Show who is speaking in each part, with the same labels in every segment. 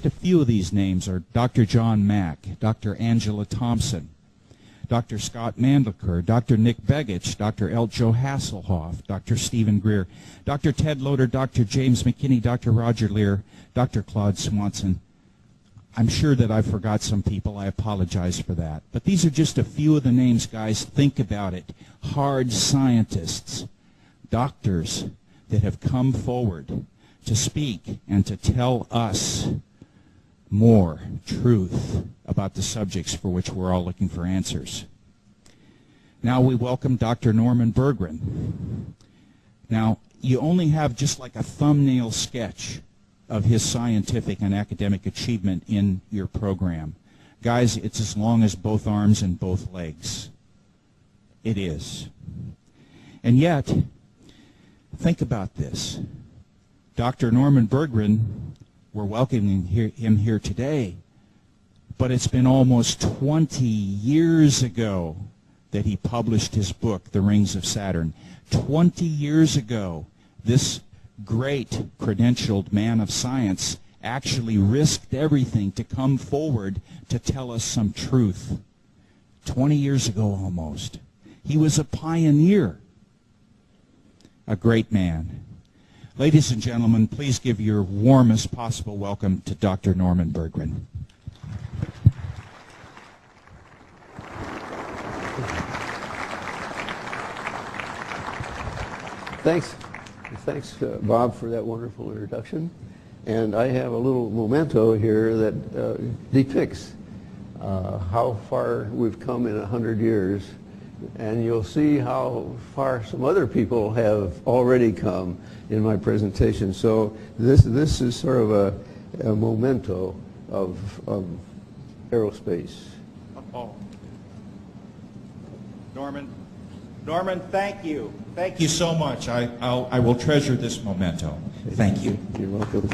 Speaker 1: A few of these names are Dr. John Mack, Dr. Angela Thompson, Dr. Scott Mandleker, Dr. Nick Begich, Dr. L. Joe Hasselhoff, Dr. Stephen Greer, Dr. Ted Loader, Dr. James McKinney, Dr. Roger Lear, Dr. Claude Swanson. I'm sure that I forgot some people. I apologize for that. But these are just a few of the names, guys. Think about it. Hard scientists, doctors that have come forward to speak and to tell us more truth about the subjects for which we're all looking for answers. Now we welcome Dr. Norman Bergrun. Now, you only have just like a thumbnail sketch of his scientific and academic achievement in your program. Guys, it's as long as both arms and both legs. It is. And yet, think about this. Dr. Norman Bergrun, we're welcoming him here today, but it's been almost 20 years ago that he published his book, The Rings of Saturn. 20 years ago, this great credentialed man of science actually risked everything to come forward to tell us some truth. 20 years ago almost. He was a pioneer, a great man. Ladies and gentlemen, please give your warmest possible welcome to Dr. Norman Bergrun.
Speaker 2: Thanks, Bob, for that wonderful introduction. And I have a little memento here that depicts how far we've come in 100 years. And you'll see how far some other people have already come in my presentation. So this is sort of a memento of aerospace.
Speaker 1: Oh. Norman, thank you. Thank you so much. I will treasure this memento. Thank you.
Speaker 2: You're welcome.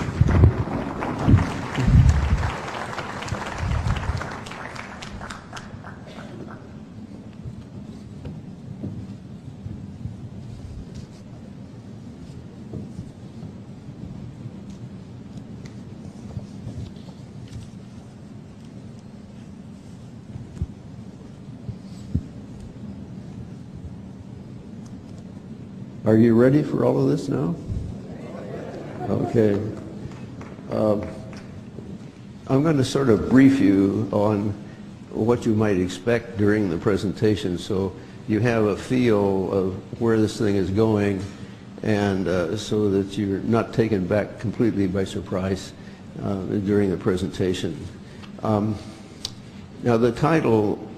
Speaker 2: Are you ready for all of this now? Okay. I'm going to sort of brief you on what you might expect during the presentation so you have a feel of where this thing is going and so that you're not taken back completely by surprise during the presentation. Now the title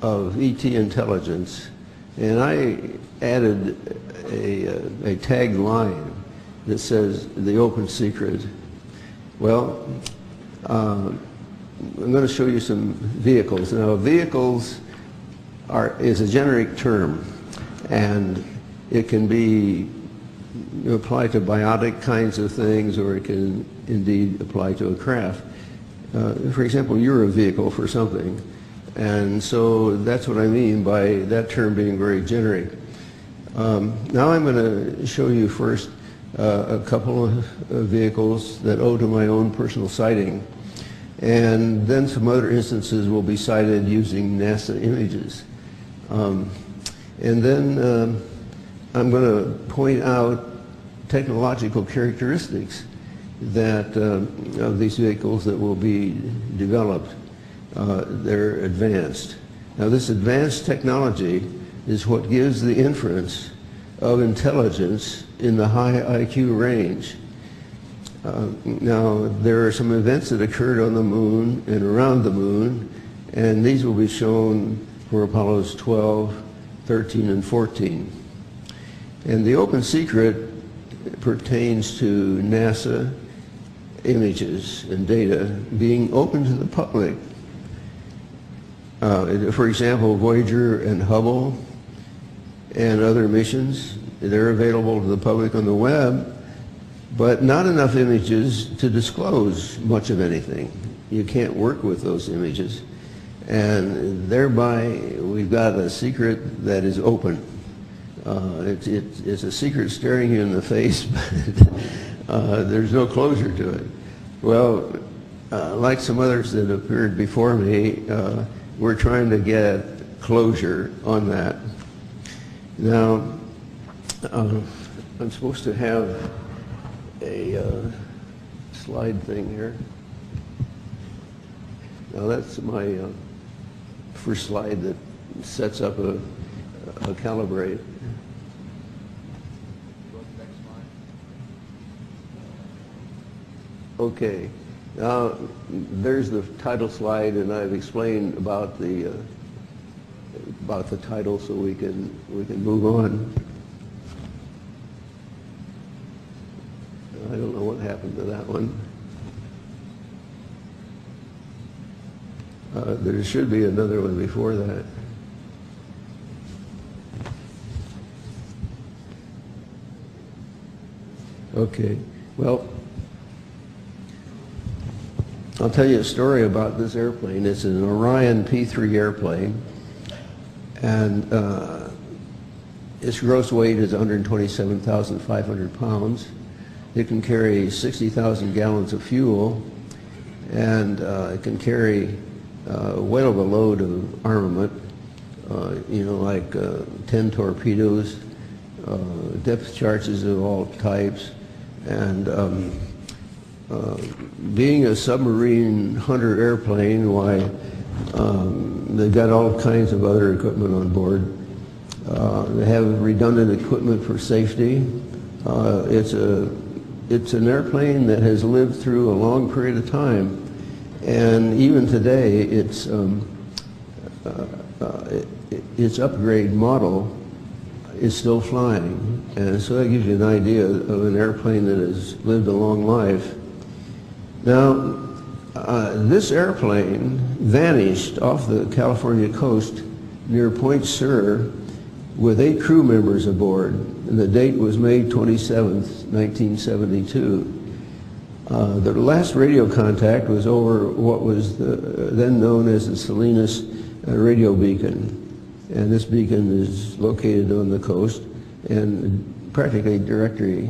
Speaker 2: of ET Intelligence, and I added a tagline that says the open secret. Well, I'm going to show you some vehicles. Now, vehicles is a generic term, and it can be applied to biotic kinds of things, or it can indeed apply to a craft. For example, you're a vehicle for something, and so that's what I mean by that term being very generic. Now I'm going to show you first a couple of vehicles that owe to my own personal sighting, and then some other instances will be cited using NASA images. And then I'm going to point out technological characteristics that of these vehicles that will be developed. They're advanced. Now this advanced technology is what gives the inference of intelligence in the high IQ range. Now, there are some events that occurred on the moon and around the moon, and these will be shown for Apollos 12, 13, and 14. And the open secret pertains to NASA images and data being open to the public. For example, Voyager and Hubble and other missions, they're available to the public on the web, but not enough images to disclose much of anything. You can't work with those images, and thereby we've got a secret that is open. It's a secret staring you in the face, but there's no closure to it. Well, like some others that appeared before me, we're trying to get closure on that. Now, I'm supposed to have a slide thing here. Now that's my first slide that sets up a calibrate. Okay. Now there's the title slide, and I've explained about the title, so we can move on. I don't know what happened to that one. There should be another one before that. Okay. Well, I'll tell you a story about this airplane. It's an Orion P-3 airplane, and its gross weight is 127,500 pounds. It can carry 60,000 gallons of fuel, and it can carry well of a load of armament, like 10 torpedoes, depth charges of all types, and being a submarine hunter airplane, why, they've got all kinds of other equipment on board. They have redundant equipment for safety. It's an airplane that has lived through a long period of time, and even today, its upgrade model is still flying, and so that gives you an idea of an airplane that has lived a long life. Now, this airplane vanished off the California coast near Point Sur with 8 crew members aboard, and the date was May 27th, 1972. The last radio contact was over what was then known as the Salinas radio beacon, and this beacon is located on the coast and practically directly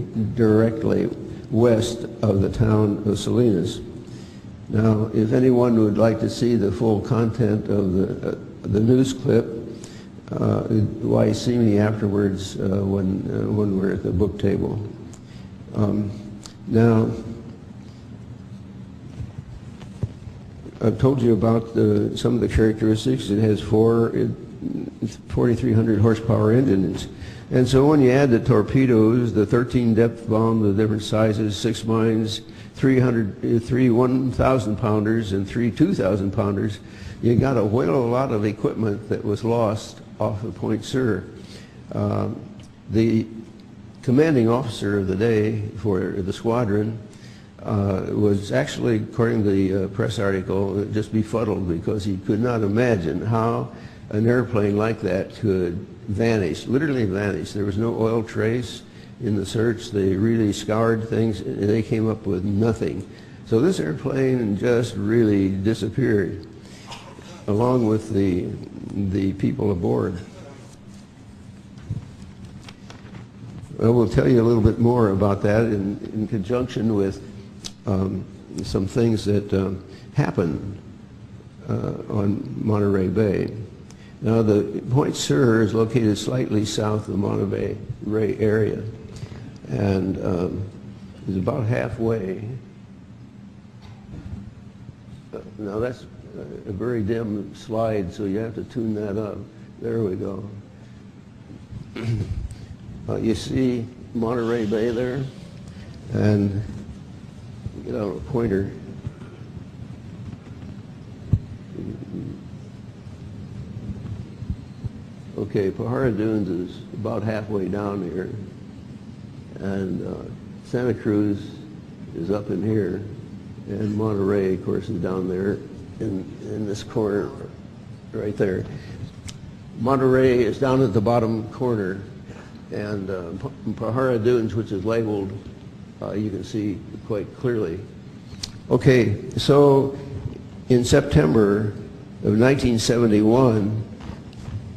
Speaker 2: west of the town of Salinas. Now, if anyone would like to see the full content of the news clip, why see me afterwards when we're at the book table. Now, I've told you about some of the characteristics. It has 4,300 horsepower engines. And so when you add the torpedoes, the 13 depth bomb, the different sizes, 6 mines, 3 1,000 pounders and 3 2,000 pounders, you got a lot of equipment that was lost off of Point Sur. The commanding officer of the day for the squadron was actually, according to the press article, just befuddled because he could not imagine how an airplane like that could vanish, literally vanish. There was no oil trace in the search. They really scoured things, and they came up with nothing. So this airplane just really disappeared, along with the people aboard. I will tell you a little bit more about that in conjunction with some things that happened on Monterey Bay. Now, the Point Sur is located slightly south of the Monterey Bay area, and is about halfway. Now, that's a very dim slide, so you have to tune that up. There we go. You see Monterey Bay there, and get out a pointer. Okay, Pajara Dunes is about halfway down here, and Santa Cruz is up in here, and Monterey, of course, is down there in this corner right there. Monterey is down at the bottom corner, and Pajara Dunes, which is labeled, you can see quite clearly. Okay, so in September of 1971,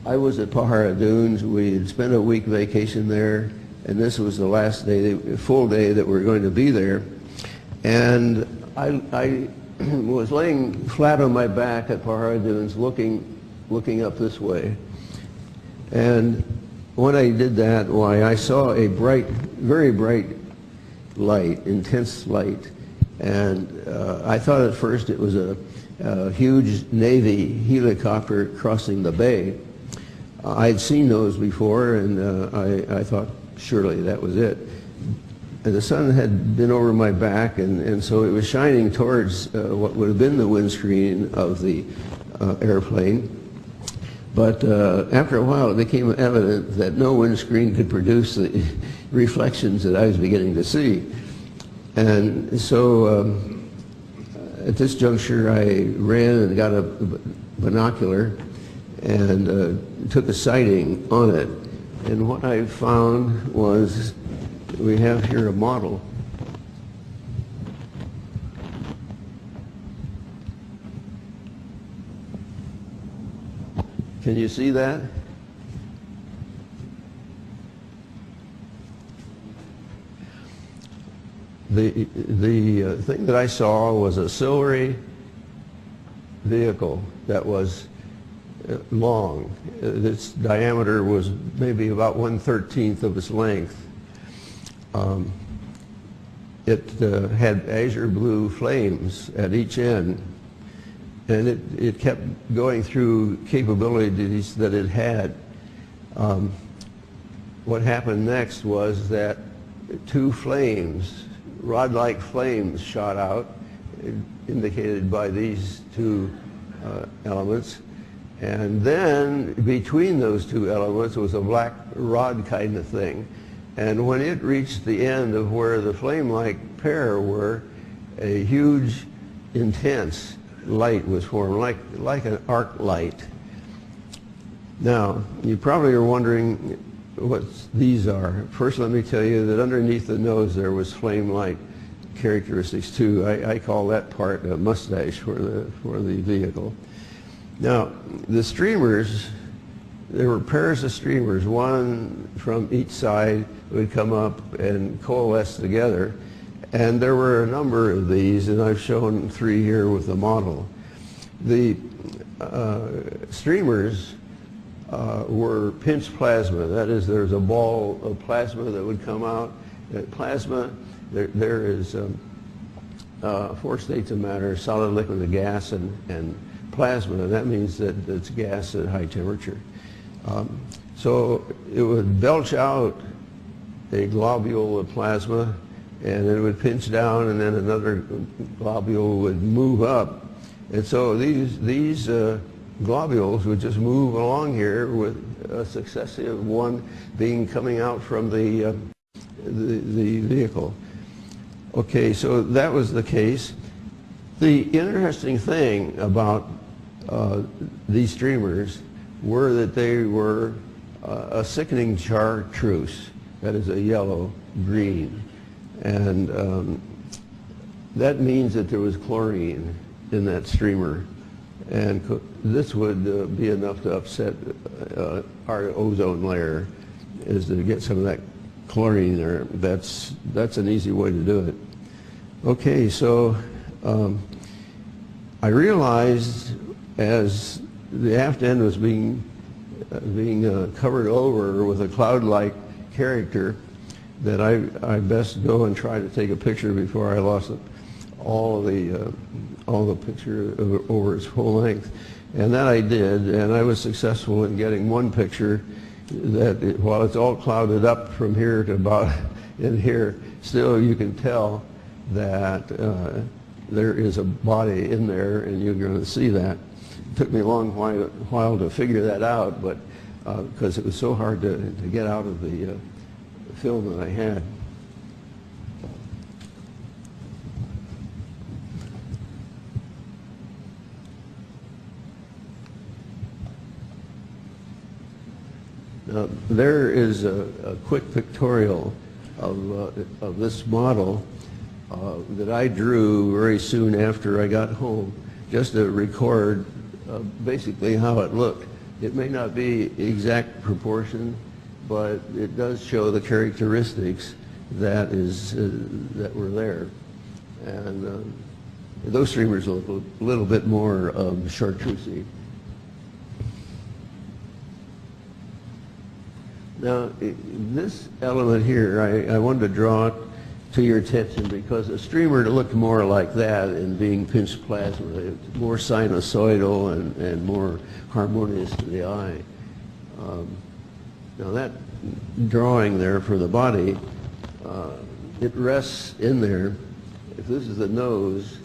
Speaker 2: I was at Pajara Dunes. We had spent a week vacation there, and this was the last day, full day that we were going to be there. And I was laying flat on my back at Pahara Dunes looking up this way. And when I did that, why, I saw a bright, very bright light, intense light. And I thought at first it was a huge Navy helicopter crossing the bay. I'd seen those before, and I thought surely that was it. And the sun had been over my back, and so it was shining towards what would have been the windscreen of the airplane. But after a while, it became evident that no windscreen could produce the reflections that I was beginning to see. And so at this juncture, I ran and got a binocular and took a sighting on it. And what I found was, we have here a model. Can you see that? The thing that I saw was a silvery vehicle that was long. Its diameter was maybe about 1/13 of its length. It had azure blue flames at each end, and it kept going through capabilities that it had. What happened next was that two flames, rod-like flames, shot out, indicated by these two elements. And then between those two elements was a black rod kind of thing. And when it reached the end of where the flame-like pair were, a huge, intense light was formed, like an arc light. Now, you probably are wondering what these are. First, let me tell you that underneath the nose there was flame-like characteristics too. I call that part a mustache for the vehicle. Now, the streamers, there were pairs of streamers, one from each side would come up and coalesce together. And there were a number of these, and I've shown 3 here with the model. The streamers were pinched plasma. That is, there's a ball of plasma that would come out. Plasma, there is 4 states of matter: solid, liquid, and gas, and plasma. And that means that it's gas at high temperature. So it would belch out a globule of plasma, and it would pinch down, and then another globule would move up. And so these globules would just move along here with a successive one being coming out from the vehicle. Okay, so that was the case. The interesting thing about these streamers were that they were a sickening chartreuse, that is a yellow-green. And that means that there was chlorine in that streamer. And this would be enough to upset our ozone layer, is to get some of that chlorine there. That's an easy way to do it. Okay, so I realized as the aft end was being covered over with a cloud-like character that I best go and try to take a picture before I lost all the picture over its full length. And that I did, and I was successful in getting one picture that, while it's all clouded up from here to about in here, still you can tell that there is a body in there, and you're going to see that. It took me a long while to figure that out, but because it was so hard to get out of the film that I had. Now, there is a quick pictorial of this model that I drew very soon after I got home, just to record basically how it looked. It may not be exact proportion, but it does show the characteristics that were there. And Those streamers look a little bit more chartreusey. Now, this element here, I wanted to draw it to your attention because a streamer looked more like that in being pinched plasma. It's more sinusoidal and more harmonious to the eye. Now that drawing there for the body, it rests in there. If this is the nose,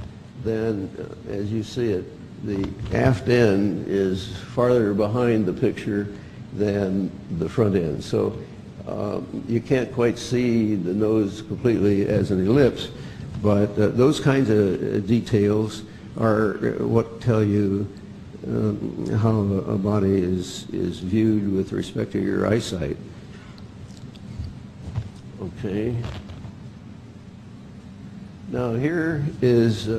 Speaker 2: then as you see it, the aft end is farther behind the picture than the front end. So you can't quite see the nose completely as an ellipse, but those kinds of details are what tell you how a body is viewed with respect to your eyesight. Okay. Now here is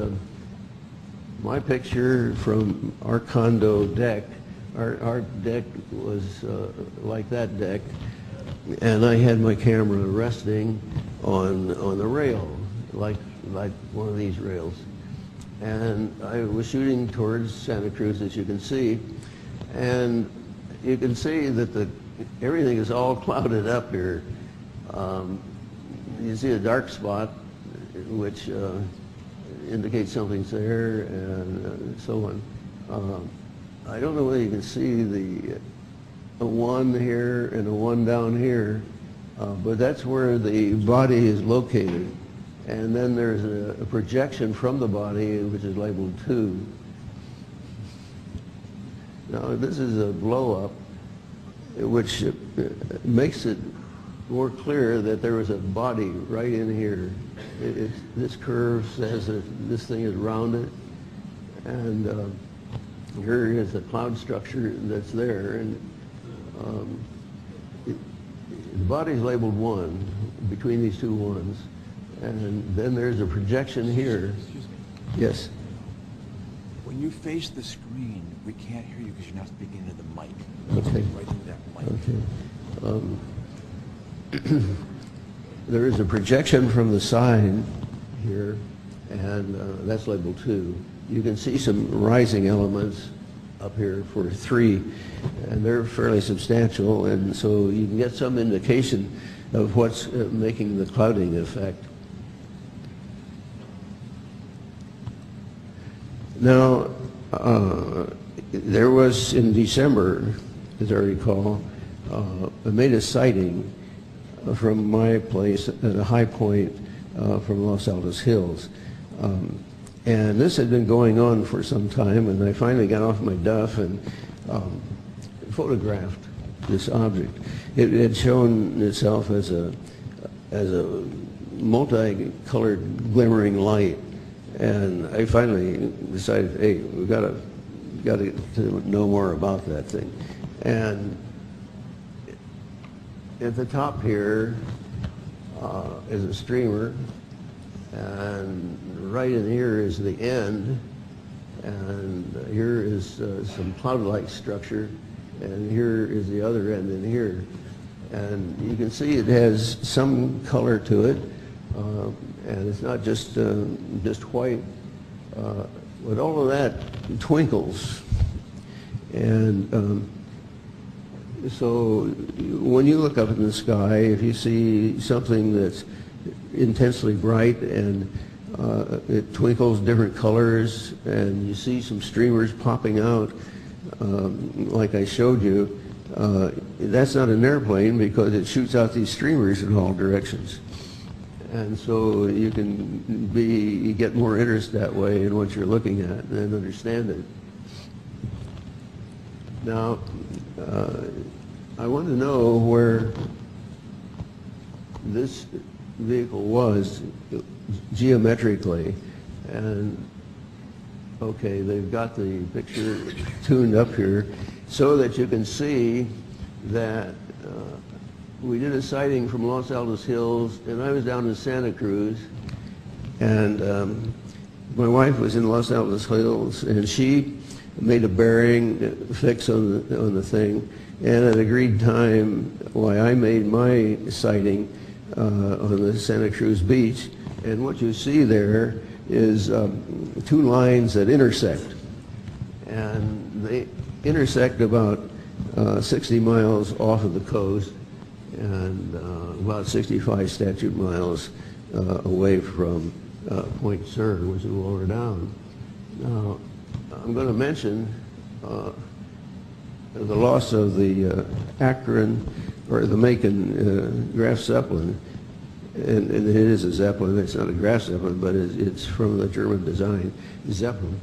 Speaker 2: my picture from our condo deck. Our deck was like that deck, and I had my camera resting on the rail, like one of these rails. And I was shooting towards Santa Cruz, as you can see, and you can see that everything is all clouded up here. You see a dark spot, which indicates something's there, and so on. I don't know whether you can see a 1 here and a 1 down here, but that's where the body is located. And then there's a projection from the body, which is labeled 2. Now, this is a blow-up, which makes it more clear that there was a body right in here. This curve says that this thing is rounded, and here is a cloud structure that's there, and the body is labeled 1 between these two 1s, and then there's a projection here.
Speaker 3: Excuse me.
Speaker 2: Yes.
Speaker 3: When you face the screen, we can't hear you because you're not speaking into the mic.
Speaker 2: Okay.
Speaker 3: Right into that mic.
Speaker 2: Okay. There is a projection from the side here, and that's labeled 2. You can see some rising elements up here for 3, and they're fairly substantial, and so you can get some indication of what's making the clouding effect. Now, there was in December, as I recall, I made a sighting from my place at a high point from Los Altos Hills. And this had been going on for some time, and I finally got off my duff and photographed this object. It had shown itself as a multicolored glimmering light, and I finally decided, hey, we've got to know more about that thing. And at the top here is a streamer, and right in here is the end, and here is some cloud-like structure, and here is the other end in here. And you can see it has some color to it, and it's not just white, but all of that twinkles. And so when you look up in the sky, if you see something that's intensely bright and it twinkles different colors, and you see some streamers popping out, like I showed you, that's not an airplane because it shoots out these streamers in all directions. And so you get more interest that way in what you're looking at and understand it. Now, I want to know where this vehicle was geometrically, and okay, they've got the picture tuned up here so that you can see that we did a sighting from Los Altos Hills, and I was down in Santa Cruz, and my wife was in Los Altos Hills, and she made a bearing fix on the thing, and at agreed time, why I made my sighting on the Santa Cruz beach. And what you see there is two lines that intersect. And they intersect about 60 miles off of the coast and about 65 statute miles away from Point Sur, which is lower down. Now, I'm going to mention the loss of the Akron, or the Macon Graf Zeppelin, and it is a Zeppelin. It's not a Graf Zeppelin, but it's from the German design, Zeppelin.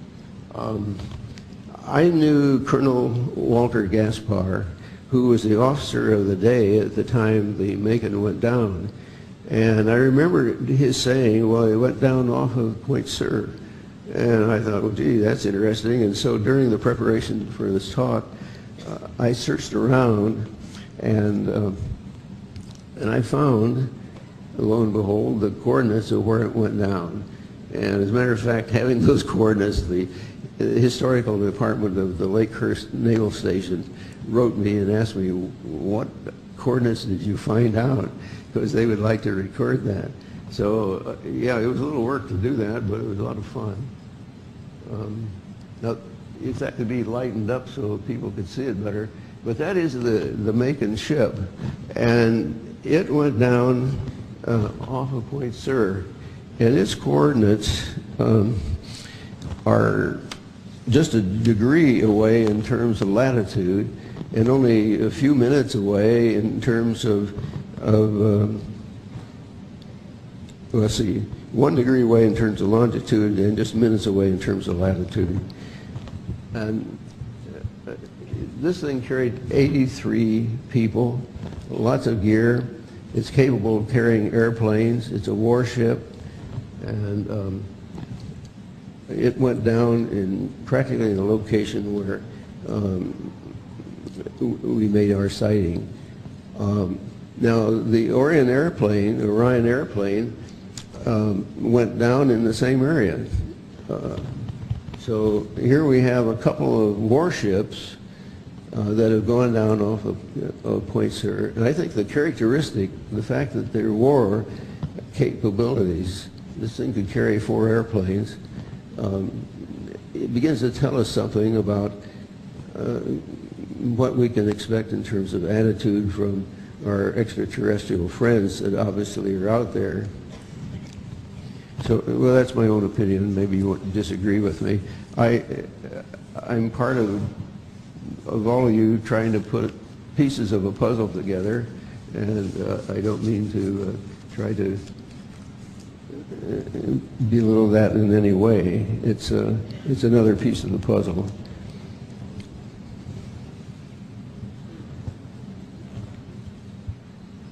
Speaker 2: I knew Colonel Walter Gaspar, who was the officer of the day at the time the Macon went down. And I remember his saying, well, he went down off of Point Sur. And I thought, well, gee, that's interesting. And so during the preparation for this talk, I searched around, and I found, lo and behold, the coordinates of where it went down. And as a matter of fact, having those coordinates, the historical department of the Lakehurst Naval Station wrote me and asked me, what coordinates did you find out? Because they would like to record that. So, yeah, it was a little work to do that, but it was a lot of fun. Now, if that could be lightened up so people could see it better, but that is the Macon ship, and it went down off of Point Sur, and its coordinates are just a degree away in terms of latitude, and only a few minutes away in terms of let's see, 1 degree away in terms of longitude, and just minutes away in terms of latitude. And this thing carried 83 people, lots of gear. It's capable of carrying airplanes. It's a warship, and it went down in practically the location where we made our sighting. Now, the Orion airplane went down in the same area. So here we have a couple of warships that have gone down off of Point Sur. And I think the characteristic, the fact that there were capabilities, this thing could carry 4 airplanes, it begins to tell us something about what we can expect in terms of attitude from our extraterrestrial friends that obviously are out there. So, well, that's my own opinion. Maybe you won't disagree with me. I'm part of all of you trying to put pieces of a puzzle together, and I don't mean to try to belittle that in any way. It's another piece of the puzzle.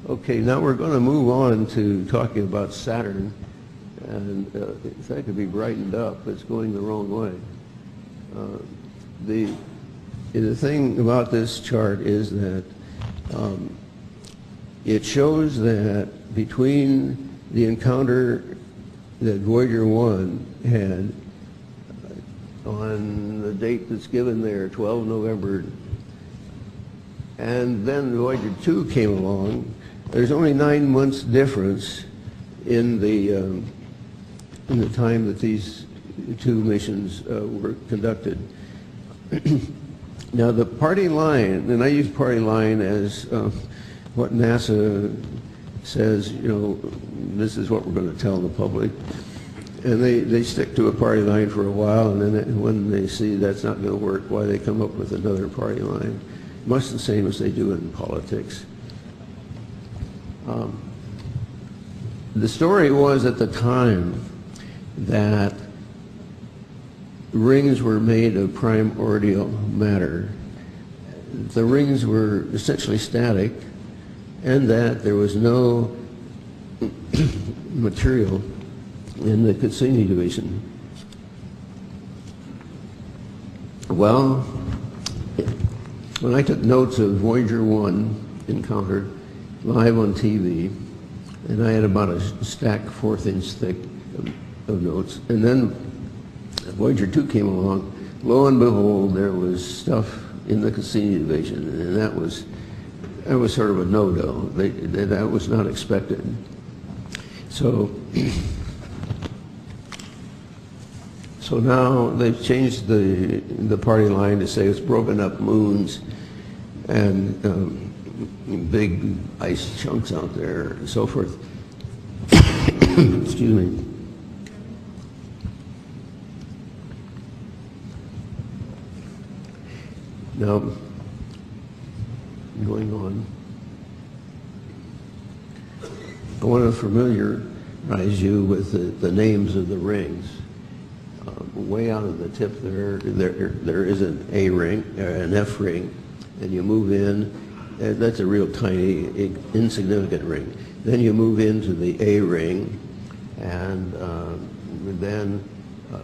Speaker 2: Okay, now we're going to move on to talking about Saturn, and if that could be brightened up, it's going the wrong way. The thing about this chart is that it shows that between the encounter that Voyager 1 had on the date that's given there, 12 November, and then Voyager 2 came along, there's only 9 months difference in the time that these 2 missions were conducted. Now the party line, and I use party line as what NASA says, you know, this is what we're going to tell the public. And they stick to a party line for a while, and then when they see that's not going to work, why they come up with another party line. Much the same as they do in politics. The story was at the time that rings were made of primordial matter. The rings were essentially static, and that there was no material in the Cassini division. Well, when I took notes of Voyager 1 encounter live on TV, and I had about a stack 1/4 inch thick of notes, and then Voyager 2 came along, lo and behold, there was stuff in the Cassini division, and that was sort of a no-go. That was not expected. So So now they've changed the party line to say it's broken up moons and big ice chunks out there and so forth. Excuse me. Now, going on, I want to familiarize you with the names of the rings. Way out of the tip there is an A ring, an F ring, and you move in, and that's a real tiny, insignificant ring. Then you move into the A ring, and then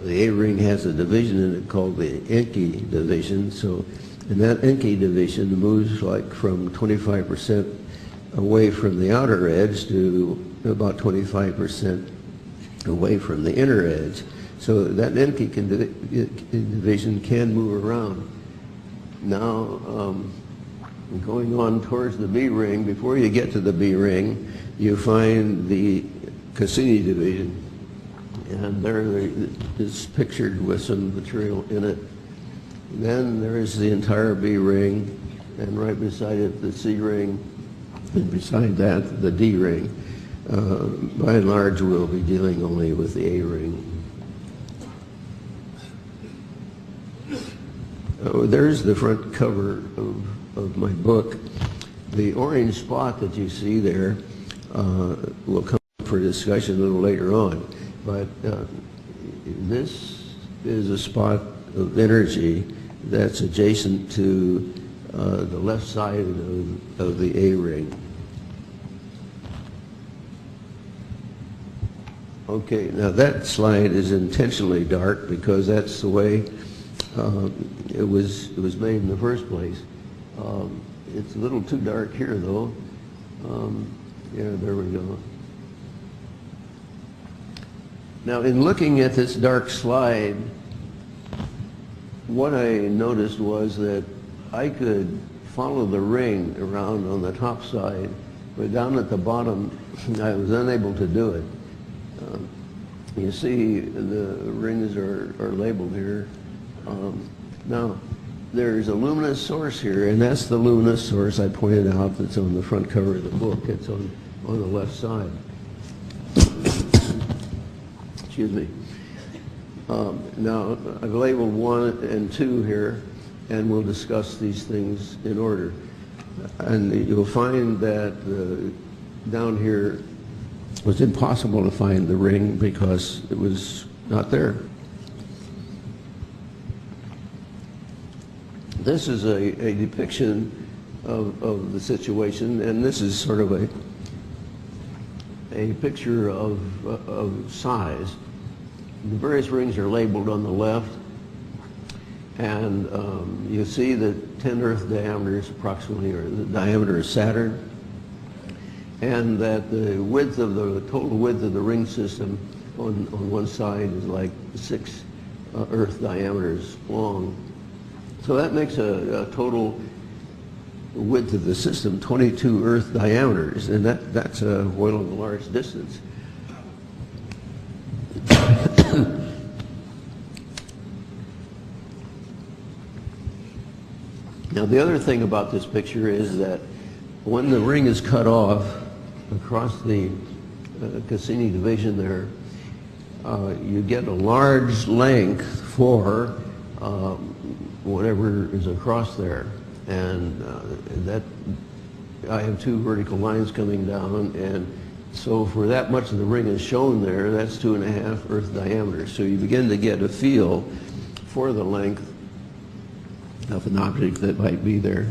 Speaker 2: the A ring has a division in it called the Enki division. So, and that Enki division moves like from 25% away from the outer edge to about 25% away from the inner edge. So that Enki division can move around. Now, going on towards the B ring, before you get to the B ring, you find the Cassini division. And there is pictured with some material in it. Then there is the entire B ring, and right beside it the C ring, and beside that the D ring. By and large, we'll be dealing only with the A ring. There's the front cover of my book. The orange spot that you see there will come for discussion a little later on. But this is a spot of energy that's adjacent to the left side of the A ring. Okay, now that slide is intentionally dark because that's the way it was made in the first place. It's a little too dark here, though. Yeah, there we go. Now, in looking at this dark slide, what I noticed was that I could follow the ring around on the top side, but down at the bottom, I was unable to do it. You see, the rings are labeled here. Now, there's a luminous source here, and that's the luminous source I pointed out that's on the front cover of the book. It's on the left side. Excuse me. Now, I've labeled 1 and 2 here, and we'll discuss these things in order. And you'll find that down here it was impossible to find the ring because it was not there. This is a depiction of the situation, and this is sort of a picture of size. The various rings are labeled on the left, and you see that 10 Earth diameters approximately, or the diameter of Saturn, and that the width of the total width of the ring system on one side is like 6 Earth diameters long. So that makes a total width of the system 22 Earth diameters, and that's a well of a large distance. Now, the other thing about this picture is that when the ring is cut off across the Cassini division there, you get a large length for whatever is across there. And that I have 2 vertical lines coming down, and so for that much of the ring is shown there, that's 2.5 Earth diameters. So you begin to get a feel for the length of an object that might be there.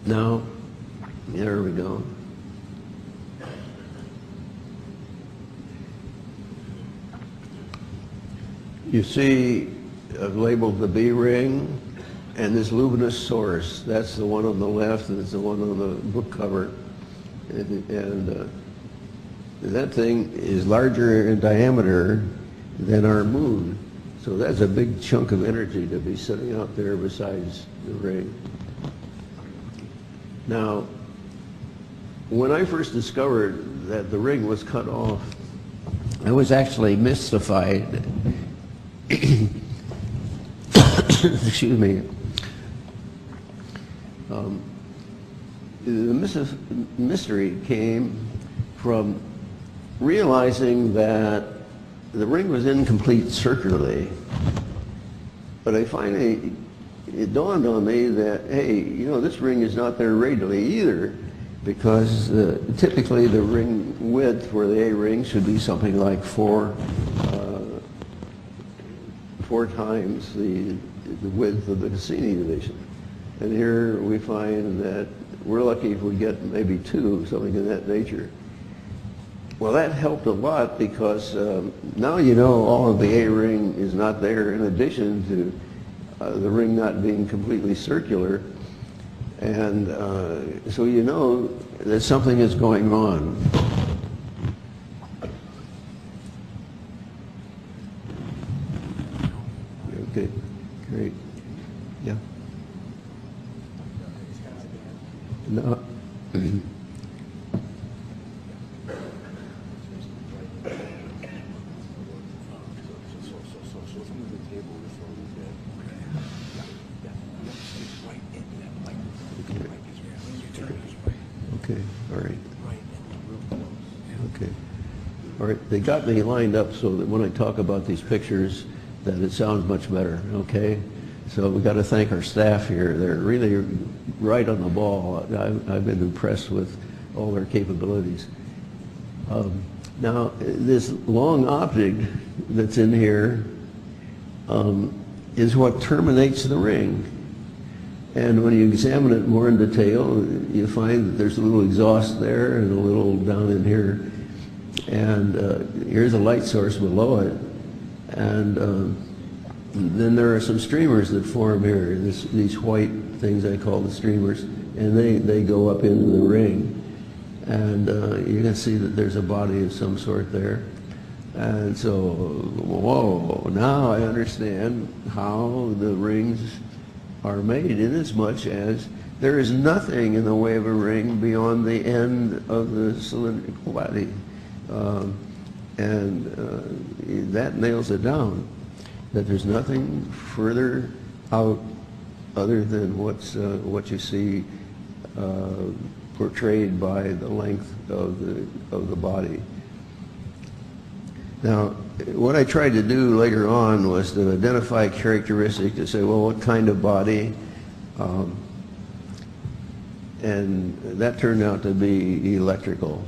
Speaker 2: Now, there we go. You see, I've labeled the B ring, and this luminous source, that's the one on the left, and it's the one on the book cover. And that thing is larger in diameter than our moon. So that's a big chunk of energy to be sitting out there besides the ring. Now, when I first discovered that the ring was cut off, I was actually mystified. Excuse me. The mystery came from realizing that the ring was incomplete circularly. But it dawned on me that, hey, you know, this ring is not there radially either, because typically the ring width for the A ring should be something like four times the width of the Cassini division. And here we find that we're lucky if we get maybe 2, something of that nature. Well, that helped a lot, because now you know all of the A ring is not there, in addition to the ring not being completely circular. And so you know that something is going on. Okay, great. Yeah. No. Okay, all right. Okay. All right, they got me lined up so that when I talk about these pictures, that it sounds much better, okay? So we got to thank our staff here. They're really right on the ball. I've been impressed with all their capabilities. Now, this long object that's in here is what terminates the ring. And when you examine it more in detail, you find that there's a little exhaust there and a little down in here. And here's a light source below it. And then there are some streamers that form here, these white things I call the streamers, and they go up into the ring. And you can see that there's a body of some sort there. And so, whoa, now I understand how the rings are made, inasmuch as there is nothing in the way of a ring beyond the end of the cylindrical body. That nails it down, that there's nothing further out other than what you see portrayed by the length of the body. Now, what I tried to do later on was to identify characteristics to say, well, what kind of body? And that turned out to be electrical.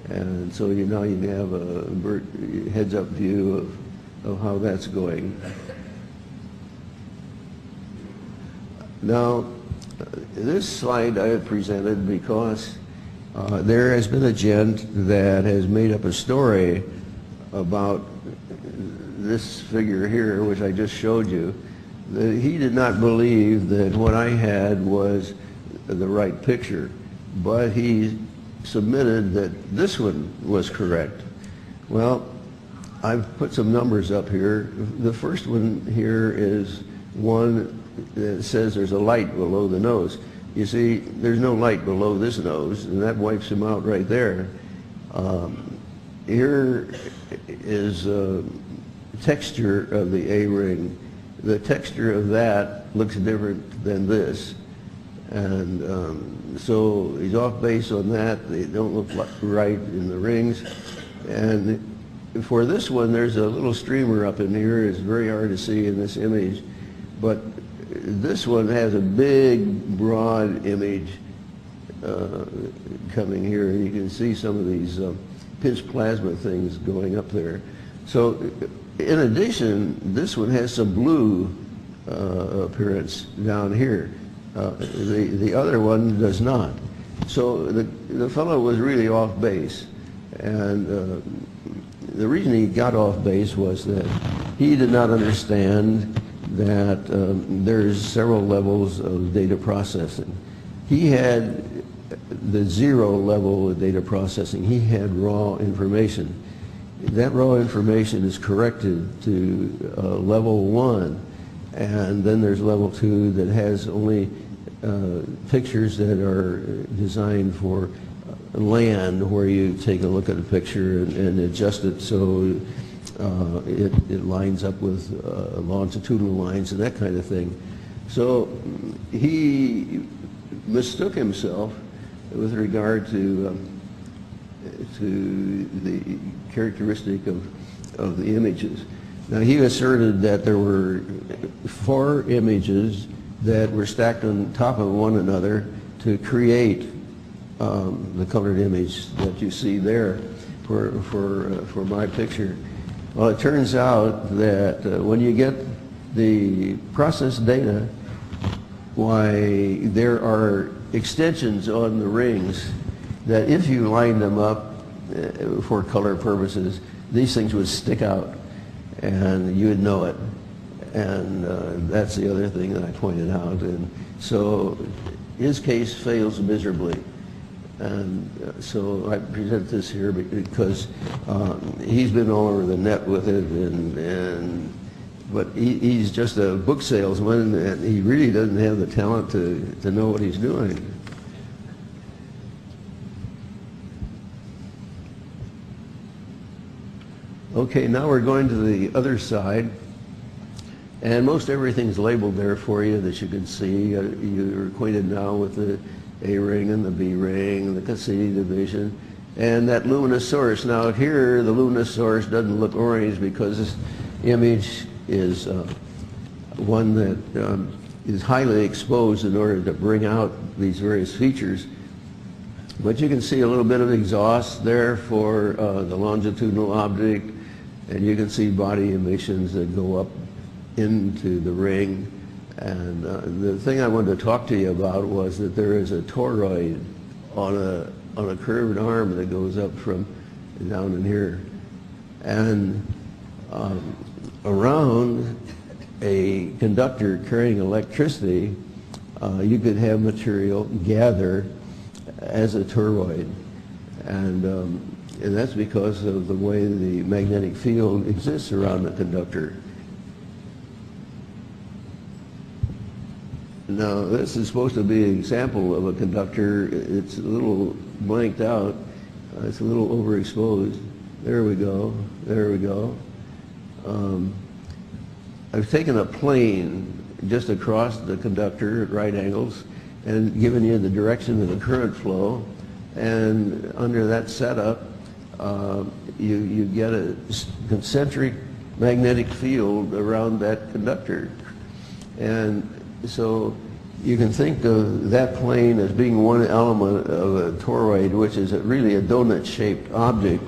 Speaker 2: And so now you have a heads-up view of how that's going. Now, this slide I have presented because there has been a gent that has made up a story about this figure here, which I just showed you. That he did not believe that what I had was the right picture, but he submitted that this one was correct. Well, I've put some numbers up here. The first one here is one that says there's a light below the nose. You see, there's no light below this nose, and that wipes him out right there. Here is texture of the A-ring. The texture of that looks different than this. And so he's off base on that. They don't look right in the rings. And for this one, there's a little streamer up in here. It's very hard to see in this image. But this one has a big, broad image coming here. You can see some of these pinched plasma things going up there. So in addition, this one has some blue appearance down here. The other one does not. So the fellow was really off base. And the reason he got off base was that he did not understand that there's several levels of data processing. He had the 0 level of data processing. He had raw information. That raw information is corrected to level 1, and then there's level 2 that has only pictures that are designed for land, where you take a look at a picture and adjust it so it lines up with longitudinal lines and that kind of thing. So he mistook himself with regard to the characteristic of the images. Now, he asserted that there were 4 images that were stacked on top of one another to create the colored image that you see there for my picture. Well, it turns out that when you get the process data, why there are extensions on the rings that if you line them up for color purposes, these things would stick out and you would know it. And that's the other thing that I pointed out. And so his case fails miserably. And so I present this here because he's been all over the net with it, but he's just a book salesman, and he really doesn't have the talent to know what he's doing. Okay, now we're going to the other side, and most everything's labeled there for you that you can see. You're acquainted now with the A ring and the B ring and the Cassini division and that luminous source. Now here the luminous source doesn't look orange because this image is one that is highly exposed in order to bring out these various features. But you can see a little bit of exhaust there for the longitudinal object, and you can see body emissions that go up into the ring. And the thing I wanted to talk to you about was that there is a toroid on a curved arm that goes up from down in here. And around a conductor carrying electricity, you could have material gather as a toroid. And that's because of the way the magnetic field exists around the conductor. Now, this is supposed to be an example of a conductor. It's a little blanked out. It's a little overexposed. There we go. There we go. I've taken a plane just across the conductor at right angles and given you the direction of the current flow. And under that setup, you get a concentric magnetic field around that conductor. And so you can think of that plane as being one element of a toroid, which is really a donut-shaped object.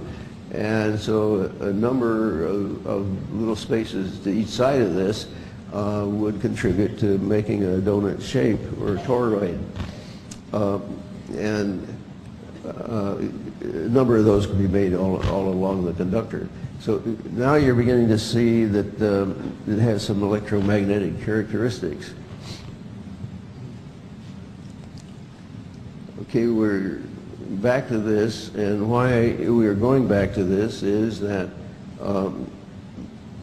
Speaker 2: And so a number of little spaces to each side of this would contribute to making a donut shape or a toroid. And a number of those can be made all along the conductor. So now you're beginning to see that it has some electromagnetic characteristics. Okay, we're back to this, and why we are going back to this is that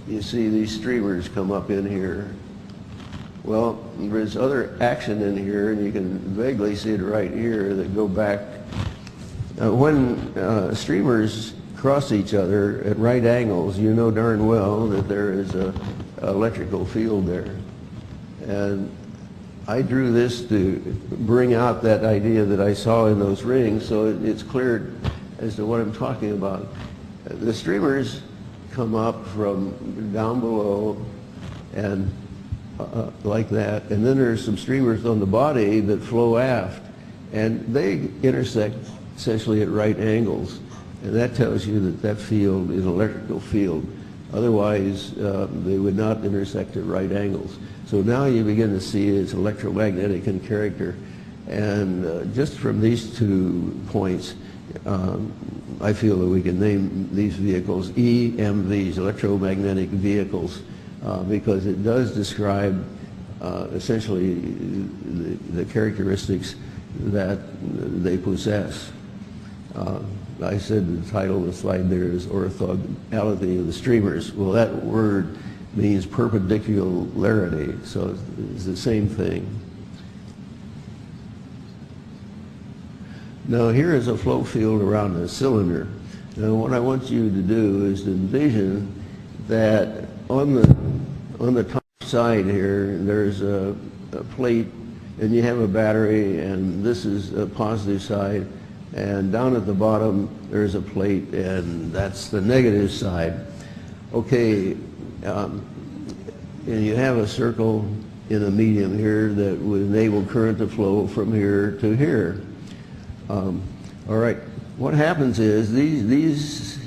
Speaker 2: you see these streamers come up in here. Well, there's other action in here, and you can vaguely see it right here that go back. When streamers cross each other at right angles, you know darn well that there is an electrical field there. And I drew this to bring out that idea that I saw in those rings, so it's clear as to what I'm talking about. The streamers come up from down below and like that, and then there's some streamers on the body that flow aft, and they intersect essentially at right angles, and that tells you that that field is an electrical field. Otherwise, they would not intersect at right angles. So now you begin to see it's electromagnetic in character. And just from these 2 points, I feel that we can name these vehicles EMVs, electromagnetic vehicles, because it does describe essentially the characteristics that they possess. I said the title of the slide there is orthogonality of the streamers. Well, that word means perpendicularity, so it's the same thing. Now here is a flow field around a cylinder. Now what I want you to do is to envision that on the top side here there's a plate, and you have a battery, and this is a positive side, and down at the bottom there's a plate, and that's the negative side. Okay, and you have a circle in a medium here that would enable current to flow from here to here. All right, what happens is these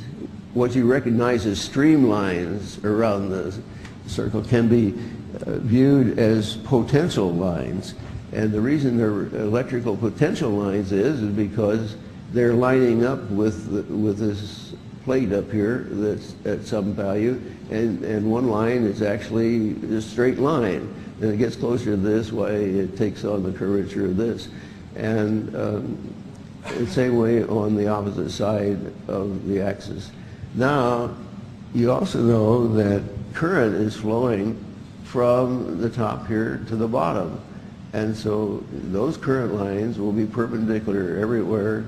Speaker 2: what you recognize as streamlines around the circle can be viewed as potential lines. And the reason they're electrical potential lines is because they're lining up with this plate up here that's at some value, and one line is actually a straight line. And it gets closer to this, why it takes on the curvature of this. And the same way on the opposite side of the axis. Now, you also know that current is flowing from the top here to the bottom. And so those current lines will be perpendicular everywhere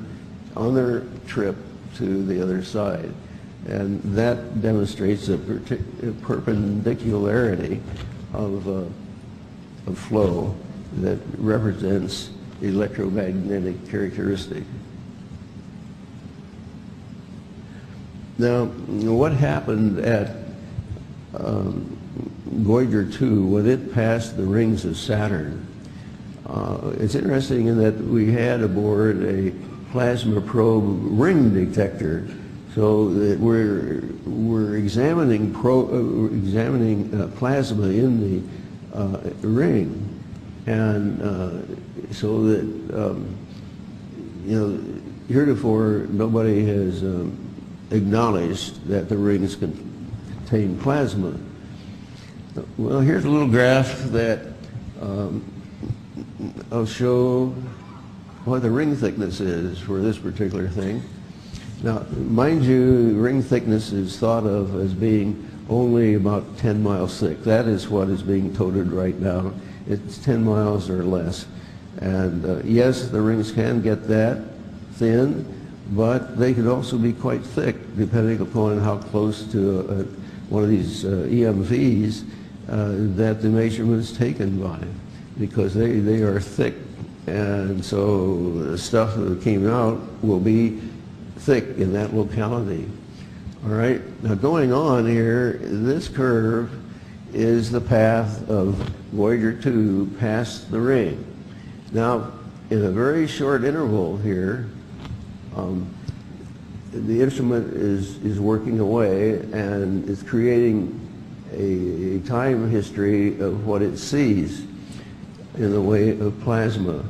Speaker 2: on their trip to the other side. And that demonstrates a perpendicularity of flow that represents electromagnetic characteristic. Now, what happened at Voyager 2 when it passed the rings of Saturn? It's interesting in that we had aboard a plasma probe ring detector, so that we're examining plasma in the ring, and so that heretofore nobody has acknowledged that the rings contain plasma. Well, here's a little graph that I'll show what the ring thickness is for this particular thing. Now, mind you, ring thickness is thought of as being only about 10 miles thick. That is what is being toted right now. It's 10 miles or less. And yes, the rings can get that thin, but they could also be quite thick, depending upon how close to one of these EMVs that the measurement is taken by, because they are thick, and so the stuff that came out will be thick in that locality. All right, now going on here, this curve is the path of Voyager 2 past the ring. Now, in a very short interval here, the instrument is working away and is creating a time history of what it sees in the way of plasma.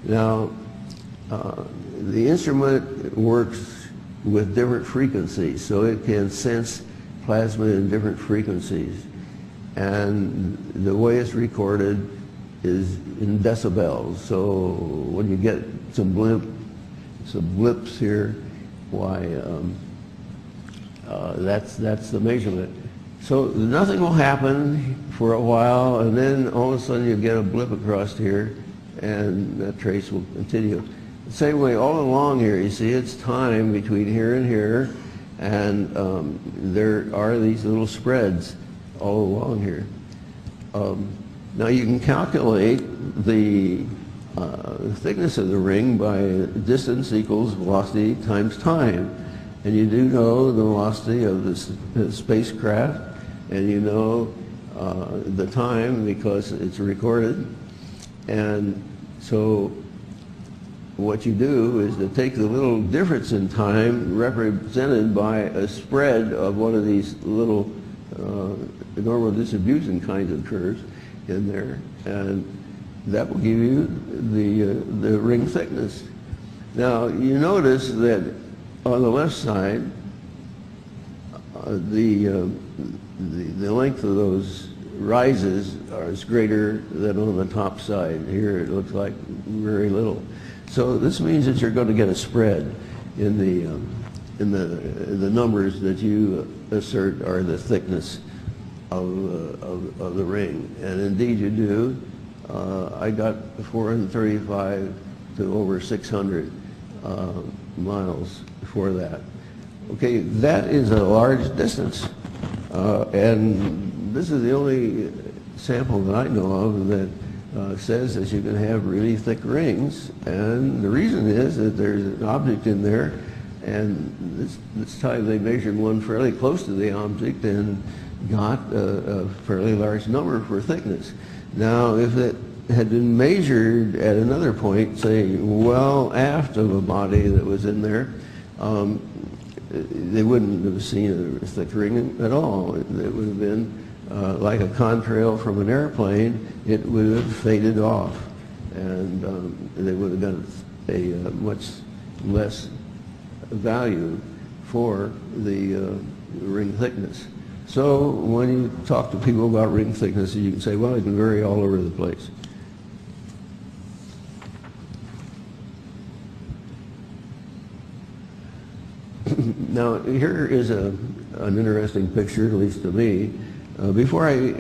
Speaker 2: Now, the instrument works with different frequencies, so it can sense plasma in different frequencies. And the way it's recorded is in decibels. So when you get some blips here, why, that's the measurement. So nothing will happen for a while, and then all of a sudden you get a blip across here, and that trace will continue. The same way all along here, you see it's time between here and here, and there are these little spreads all along here. Now you can calculate the thickness of the ring by distance equals velocity times time. And you do know the velocity of the spacecraft, and you know the time because it's recorded. And so what you do is to take the little difference in time represented by a spread of one of these little normal distribution kinds of curves in there, and that will give you the ring thickness. Now you notice that on the left side, the length of those rises is greater than on the top side. Here it looks like very little. So this means that you're going to get a spread in the numbers that you assert are the thickness of the ring, and indeed you do. I got 435 to over 600 miles for that. Okay, that is a large distance, and this is the only sample that I know of that says that you can have really thick rings, and the reason is that there's an object in there, and this time they measured one fairly close to the object and got a fairly large number for thickness. Now, if it had been measured at another point, say well aft of a body that was in there, they wouldn't have seen a thick ring at all. It would have been like a contrail from an airplane. It would have faded off, and they would have got a much less value for the ring thickness. So when you talk to people about ring thickness, you can say, well, it can vary all over the place. Now, here is an interesting picture, at least to me. Before I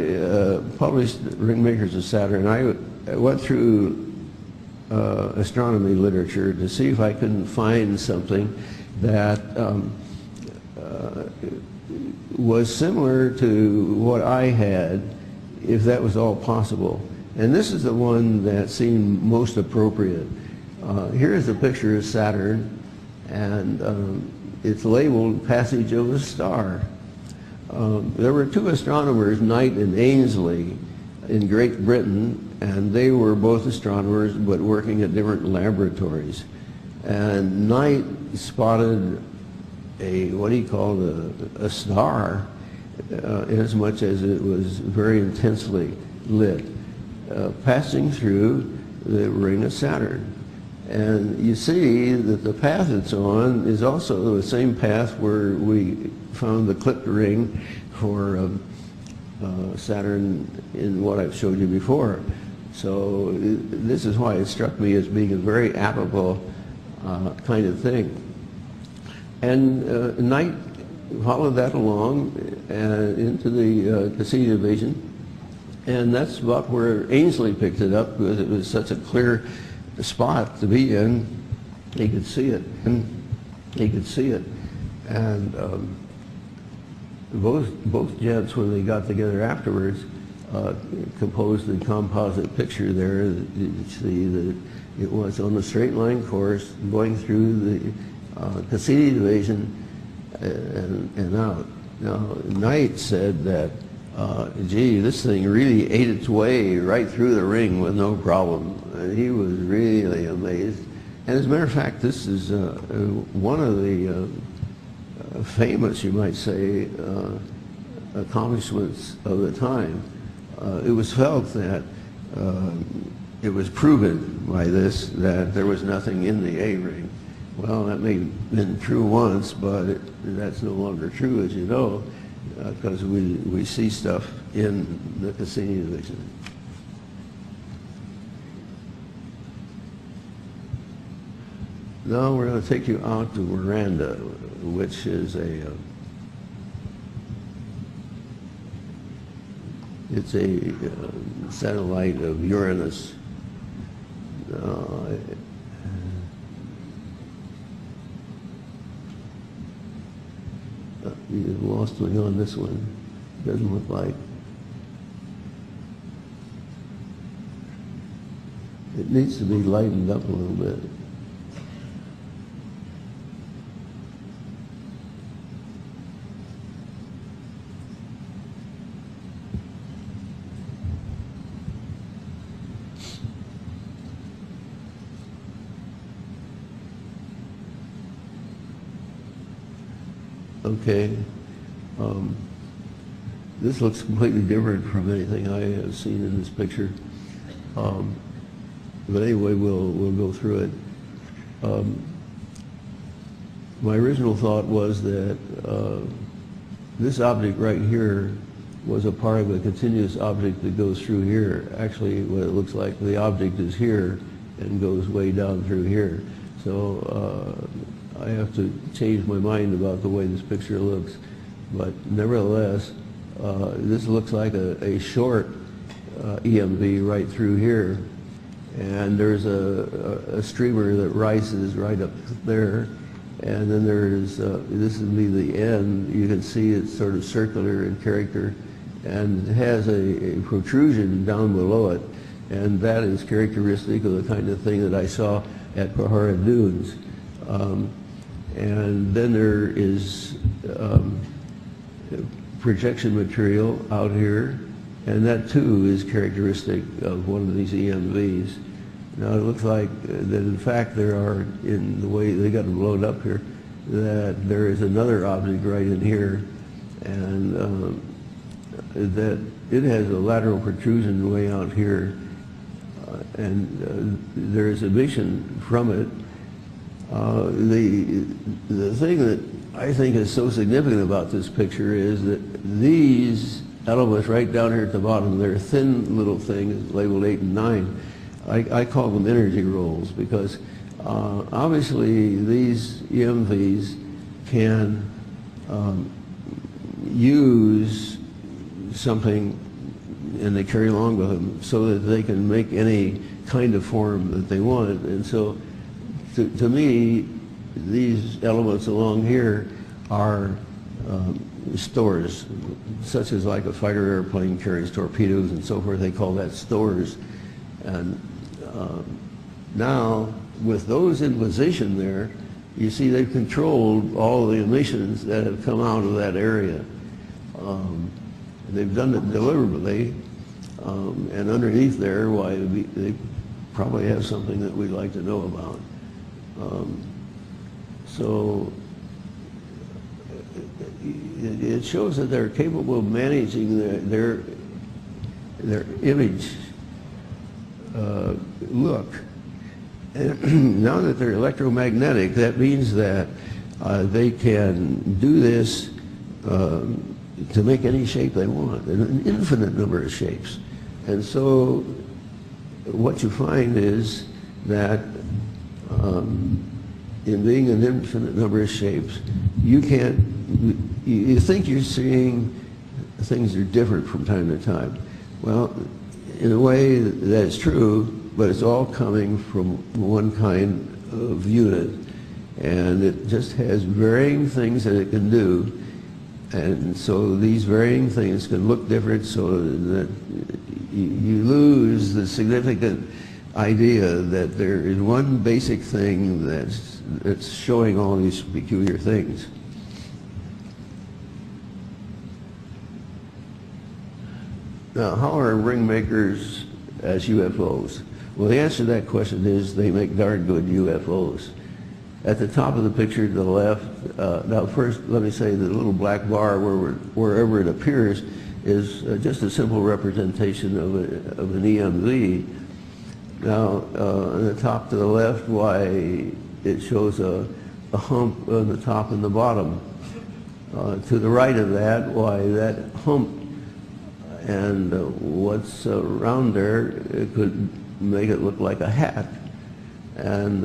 Speaker 2: published Ringmakers of Saturn, I went through astronomy literature to see if I couldn't find something that was similar to what I had, if that was all possible. And this is the one that seemed most appropriate. Here's a picture of Saturn, and it's labeled Passage of a Star. There were two astronomers, Knight and Ainslie, in Great Britain, and they were both astronomers but working at different laboratories. And Knight spotted what he called a star, as much as it was very intensely lit, passing through the ring of Saturn. And you see that the path it's on is also the same path where we found the clipped ring for Saturn in what I've showed you before. So this is why it struck me as being a very applicable kind of thing. And Knight followed that along into the Cassini division, and that's about where Ainslie picked it up, because it was such a clear spot to be in. He could see it, and both jets, when they got together afterwards, composed a composite picture there. You see that it was on a straight line course going through the Cassini division and out. Now, Knight said that, gee, this thing really ate its way right through the ring with no problem. And he was really amazed. And as a matter of fact, this is one of the famous, you might say, accomplishments of the time. It was felt that it was proven by this that there was nothing in the A ring. Well, that may have been true once, but that's no longer true, as you know, because we see stuff in the Cassini division. Now we're going to take you out to Miranda, which is it's a satellite of Uranus. You've lost me on this one. Doesn't look like. It needs to be lightened up a little bit. Okay, this looks completely different from anything I have seen in this picture. But anyway, we'll go through it. My original thought was that this object right here was a part of a continuous object that goes through here. Actually, what it looks like, the object is here and goes way down through here. So I have to change my mind about the way this picture looks. But nevertheless, this looks like a short EMB right through here. and there's a streamer that rises right up there, and then there's, this would be the end. You can see it's sort of circular in character, and it has a protrusion down below it, and that is characteristic of the kind of thing that I saw at Pahara Dunes. And then there is projection material out here, and that too is characteristic of one of these EMVs. Now it looks like that in fact there are, in the way they got them blown up here, that there is another object right in here, and that it has a lateral protrusion way out here, and there is emission from it. The thing that I think is so significant about this picture is that these elements right down here at the bottom, they're thin little things labeled 8 and 9. I call them energy rolls because obviously these EMVs can use something, and they carry along with them so that they can make any kind of form that they want. And so to me, these elements along here are stores, such as like a fighter airplane carries torpedoes and so forth. They call that stores. And now, with those in position there, you see they've controlled all the emissions that have come out of that area. They've done it deliberately, and underneath there, why, they probably have something that we'd like to know about. So it shows that they're capable of managing their image look. And now that they're electromagnetic, that means that they can do this to make any shape they want, an infinite number of shapes. And so what you find is that in being an infinite number of shapes, you can't, you think you're seeing things that are different from time to time. Well, in a way that's true, but it's all coming from one kind of unit, and it just has varying things that it can do. And so these varying things can look different, so that you lose the significant idea that there is one basic thing that's showing all these peculiar things. Now, how are ringmakers as UFOs? Well, the answer to that question is they make darn good UFOs. At the top of the picture to the left, now first let me say the little black bar wherever it appears is just a simple representation of an EMV. Now, on the top to the left, why, it shows a hump on the top and the bottom. To the right of that, why, that hump and what's around there, it could make it look like a hat. And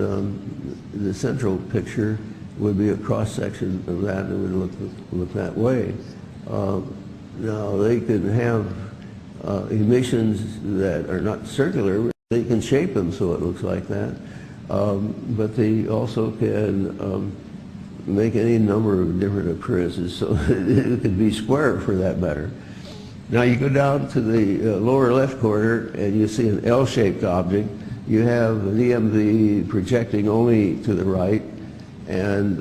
Speaker 2: the central picture would be a cross-section of that, and it would look that way. Now, they can have emissions that are not circular. They can shape them so it looks like that. But they also can make any number of different appearances, so it could be square for that matter. Now you go down to the lower left corner and you see an L-shaped object. You have an EMV projecting only to the right, and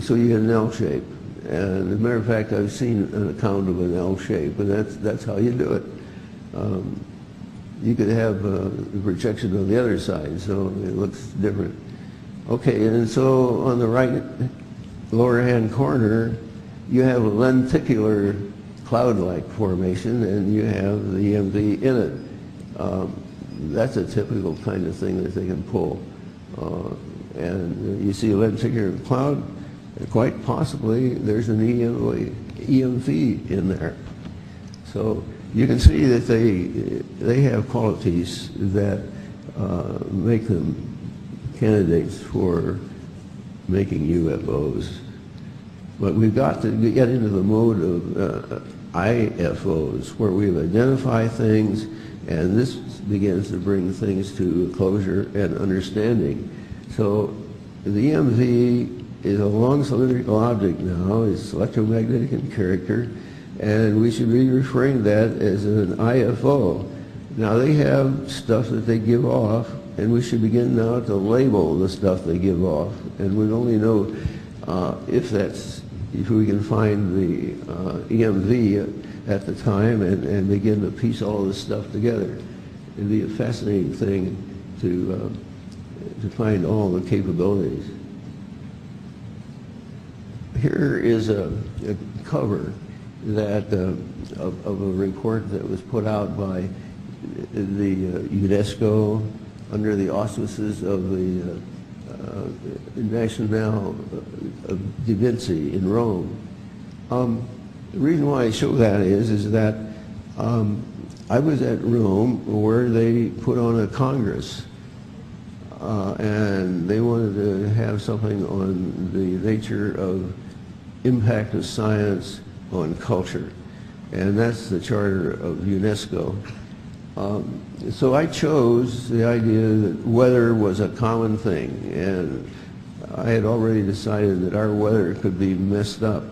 Speaker 2: so you get an L shape. And as a matter of fact, I've seen an account of an L shape, and that's how you do it. You could have the projection on the other side, so it looks different. Okay, and so on the right lower hand corner, you have a lenticular cloud-like formation, and you have the EMV in it. That's a typical kind of thing that they can pull. And you see a lenticular cloud, and quite possibly there's an EMV in there. So you can see that they have qualities that make them candidates for making UFOs. But we've got to get into the mode of IFOs, where we identify things And this begins to bring things to closure and understanding. So the EMV is a long cylindrical object now. It's electromagnetic in character, and we should be referring to that as an IFO. Now they have stuff that they give off, and we should begin now to label the stuff they give off, and we'd only know if we can find the EMV at the time and begin to piece all this stuff together. It'd be a fascinating thing to find all the capabilities. Here is a cover that of a report that was put out by the UNESCO under the auspices of the National da Vinci in Rome. The reason why I show that is that I was at Rome where they put on a congress and they wanted to have something on the nature of impact of science on culture, and that's the charter of UNESCO. So I chose the idea that weather was a common thing, and I had already decided that our weather could be messed up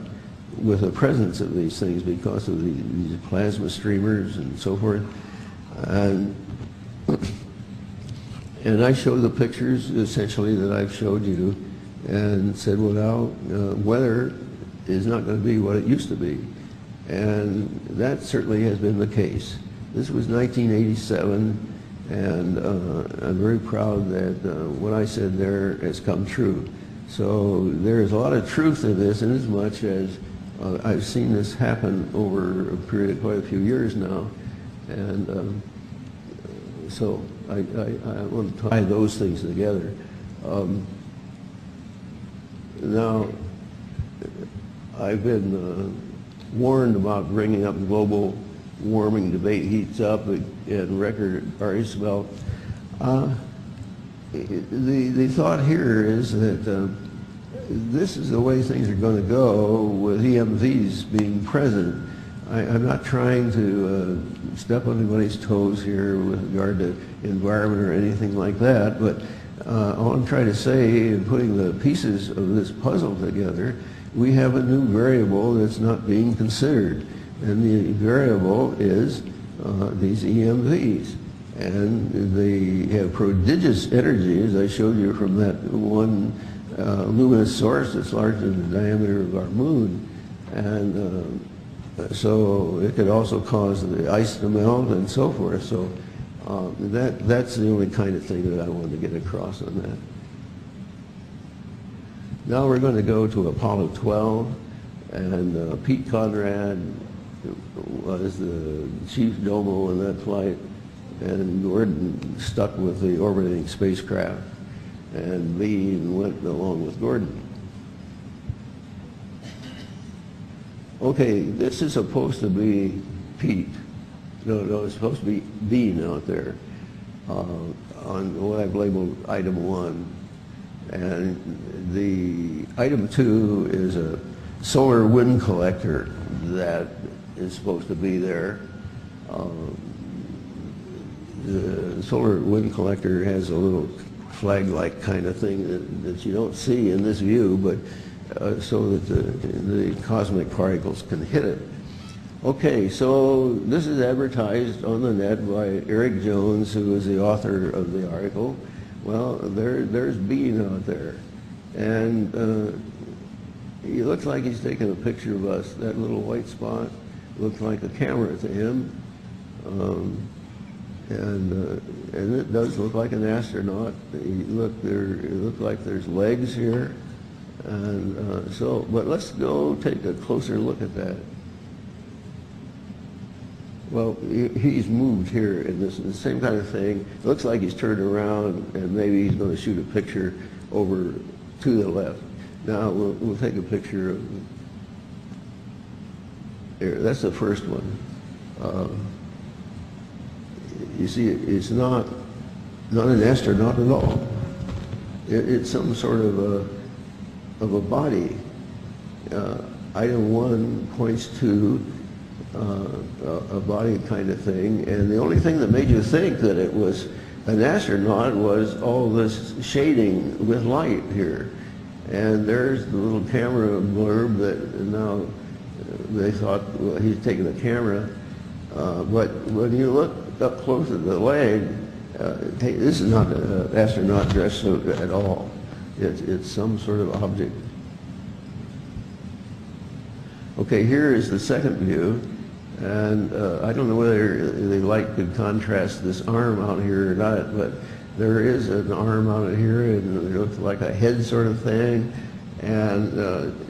Speaker 2: with the presence of these things because of these plasma streamers and so forth. And I showed the pictures essentially that I've showed you and said, well, now weather is not going to be what it used to be. And that certainly has been the case. This was 1987, and I'm very proud that what I said there has come true. So there is a lot of truth in this, in as much as I've seen this happen over a period of quite a few years now. And so I want to tie those things together. Now, I've been warned about bringing up global warming debate heats up and record artists. Well, the thought here is that this is the way things are going to go with EMVs being present. I'm not trying to step on anybody's toes here with regard to environment or anything like that, but all I'm trying to say in putting the pieces of this puzzle together, we have a new variable that's not being considered. And the variable is these EMVs. And they have prodigious energy, as I showed you from that one luminous source that's larger than the diameter of our moon. And so it could also cause the ice to melt and so forth. So that's the only kind of thing that I wanted to get across on that. Now we're going to go to Apollo 12, and Pete Conrad was the chief domo in that flight, and Gordon stuck with the orbiting spacecraft, and Lee went along with Gordon. Okay, this is supposed to be Pete. No, it's supposed to be Bean out there on what I've labeled item 1. And the item 2 is a solar wind collector that is supposed to be there. The solar wind collector has a little flag-like kind of thing that you don't see in this view, but so that the cosmic particles can hit it. Okay, so this is advertised on the net by Eric Jones, who is the author of the article. Well, there's Bean out there, and he looks like he's taking a picture of us. That little white spot looks like a camera to him, and it does look like an astronaut. It looks like there's legs here, and but let's go take a closer look at that. Well, he's moved here in this the same kind of thing. It looks like he's turned around and maybe he's going to shoot a picture over to the left. Now we'll take a picture of here. That's the first one. You see, it's not an astronaut at all. It's some sort of a body. Item 1 points to a body kind of thing, and the only thing that made you think that it was an astronaut was all this shading with light here. And there's the little camera blurb that now they thought, well, he's taking a camera. But when you look up close at the leg, hey, this is not an astronaut dress suit at all. It's some sort of object. Okay, here is the second view. And I don't know whether the light could contrast this arm out here or not, but there is an arm out here, and it looks like a head sort of thing. And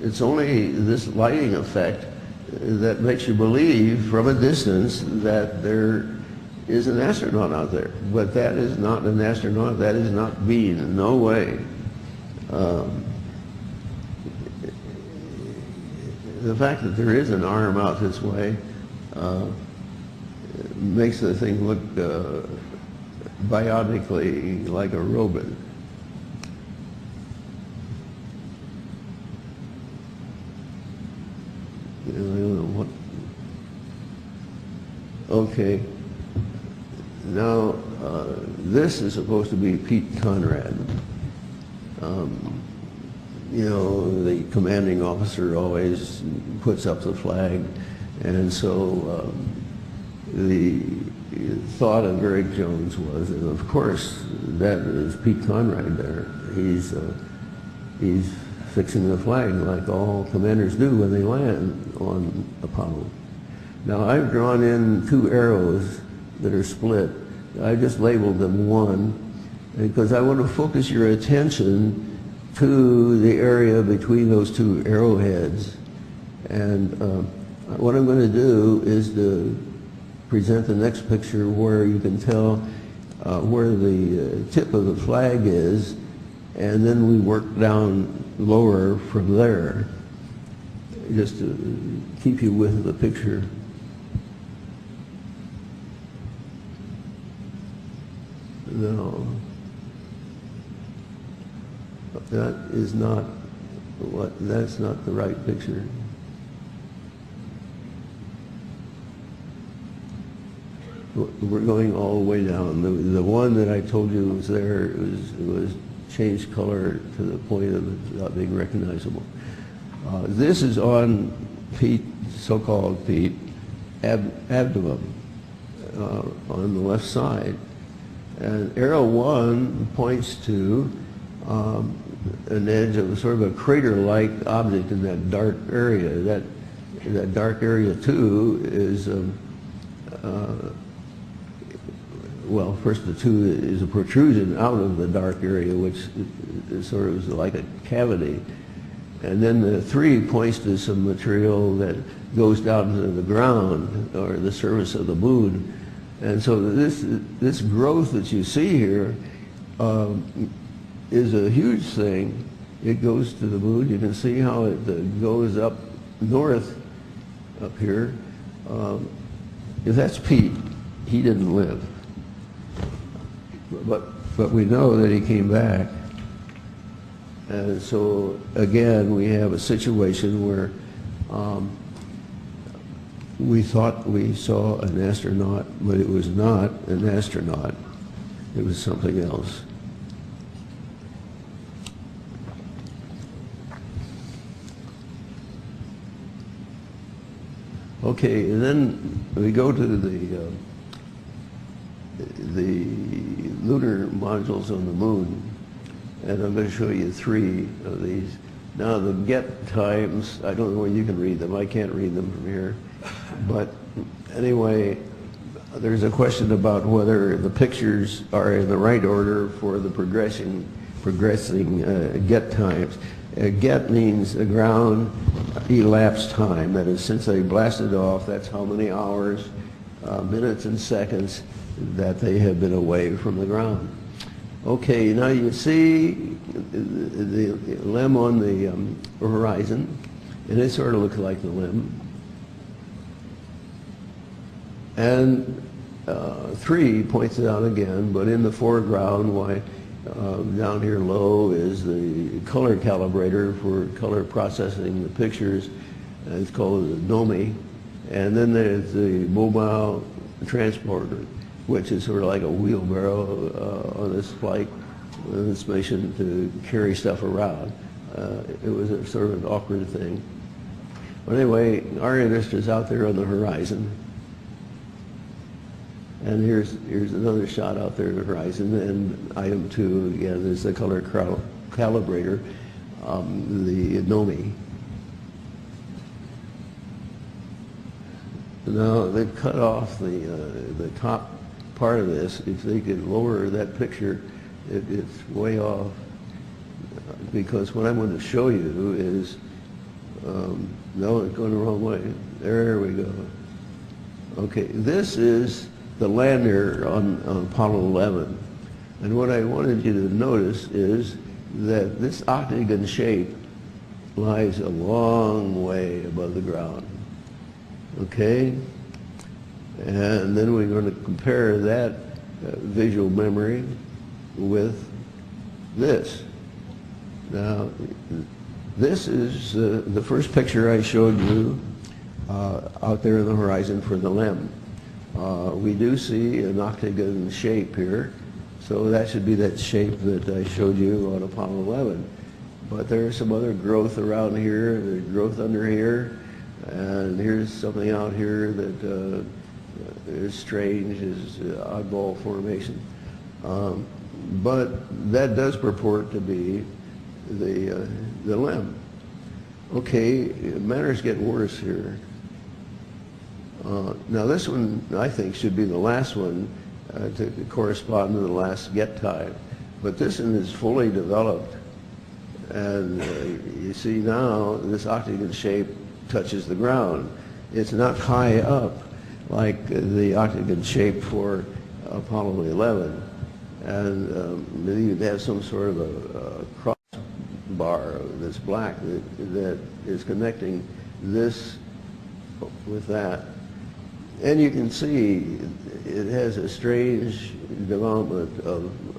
Speaker 2: it's only this lighting effect that makes you believe from a distance that there is an astronaut out there. But that is not an astronaut. That is not being, no way. The fact that there is an arm out this way makes the thing look biotically like a robot. I don't know what. Okay. Now, this is supposed to be Pete Conrad. You know, the commanding officer always puts up the flag, and so the thought of Greg Jones was, and of course, that is Pete Conrad there. He's fixing the flag like all commanders do when they land on Apollo. Now, I've drawn in 2 arrows that are split. I just labeled them 1 because I want to focus your attention to the area between those 2 arrowheads. And what I'm going to do is to present the next picture where you can tell where the tip of the flag is, and then we work down lower from there, just to keep you with the picture. No, that is not that's not the right picture. We're going all the way down. The one that I told you was there was changed color to the point of it not being recognizable. This is on Pete, so-called Pete, abdomen on the left side. And arrow 1 points to an edge of sort of a crater-like object in that dark area. That dark area 2 is, well, first the 2 is a protrusion out of the dark area, which is sort of like a cavity. And then the 3 points to some material that goes down to the ground or the surface of the moon. And so this growth that you see here is a huge thing. It goes to the moon. You can see how it goes up north up here. If that's Pete, he didn't live. But we know that he came back. And so again, we have a situation where we thought we saw an astronaut, but it was not an astronaut. It was something else. Okay, and then we go to the lunar modules on the moon, and I'm going to show you 3 of these. Now the get times, I don't know whether you can read them. I can't read them from here. But anyway, there's a question about whether the pictures are in the right order for the progressing get times. Get means a ground elapsed time. That is, since they blasted off, that's how many hours, minutes and seconds that they have been away from the ground. Okay, now you see the limb on the horizon, and it sort of looks like the limb. And 3 points it out again, but in the foreground, why down here low is the color calibrator for color processing the pictures. It's called a NOMI. And then there's the mobile transporter, which is sort of like a wheelbarrow on this flight, on this mission to carry stuff around. It was a sort of an awkward thing. But anyway, our interest is out there on the horizon. And here's another shot out there on the horizon. And item 2, again, is the color calibrator, the NOMI. Now, they've cut off the top part of this. If they could lower that picture, it's way off. Because what I'm going to show you is, no, it's going the wrong way. There we go. Okay, this is the lander on Apollo 11. And what I wanted you to notice is that this octagon shape lies a long way above the ground. Okay? And then we're going to compare that visual memory with this. Now, this is the first picture I showed you out there in the horizon for the LEM. We do see an octagon shape here, so that should be that shape that I showed you on Apollo 11. But there's some other growth around here, there's growth under here, and here's something out here that is strange, is oddball formation. But that does purport to be the LEM. Okay, matters get worse here. Now this one, I think, should be the last one to correspond to the last get time. But this one is fully developed. And you see now, this octagon shape touches the ground. It's not high up like the octagon shape for Apollo 11. And they even have some sort of a crossbar that's black that is connecting this with that. And you can see it has a strange development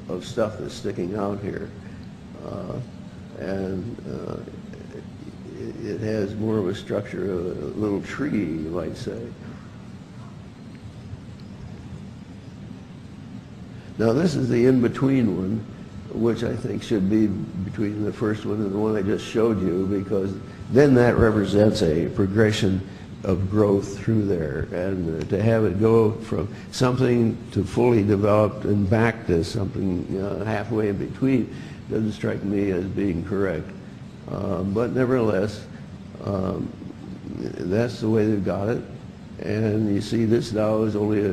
Speaker 2: of stuff that's sticking out here. It has more of a structure of a little tree, you might say. Now this is the in-between one, which I think should be between the first one and the one I just showed you, because then that represents a progression of growth through there. And to have it go from something to fully developed and back to something halfway in between doesn't strike me as being correct. But nevertheless, that's the way they've got it. And you see this now is only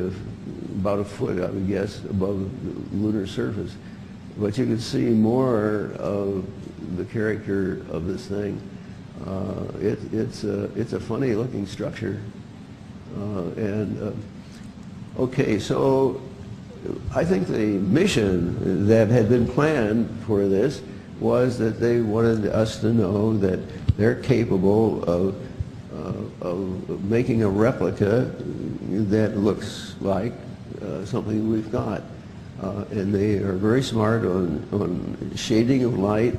Speaker 2: about a foot, I would guess, above the lunar surface. But you can see more of the character of this thing. It's a funny looking structure. Okay, so I think the mission that had been planned for this was that they wanted us to know that they're capable of making a replica that looks like something we've got. And they are very smart on shading of light,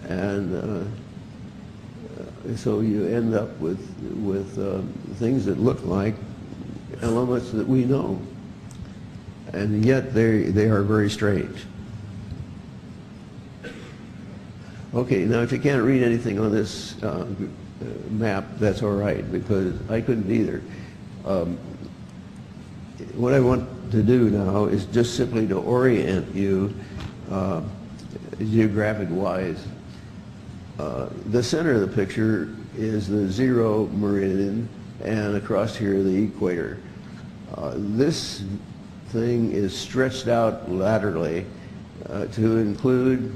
Speaker 2: and so you end up with things that look like elements that we know, and yet they are very strange. Okay, now if you can't read anything on this map, that's all right, because I couldn't either. What I want to do now is just simply to orient you geographic-wise. The center of the picture is the 0 meridian, and across here the equator. This thing is stretched out laterally to include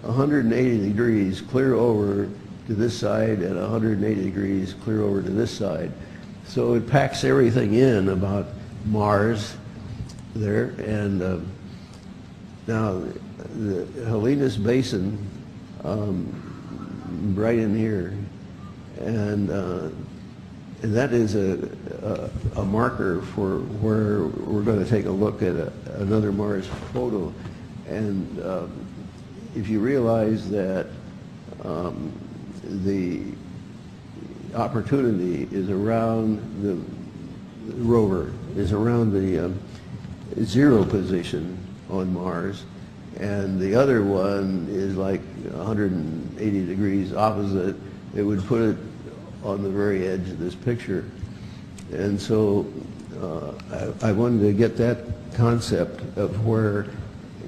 Speaker 2: 180 degrees clear over to this side and 180 degrees clear over to this side. So it packs everything in about Mars there. And now the Helenas Basin, right in here, and that is a marker for where we're going to take a look at another Mars photo. And if you realize that the opportunity is around the rover, is around the 0 position on Mars, and the other one is like 180 degrees opposite. It would put it on the very edge of this picture. And so I wanted to get that concept of where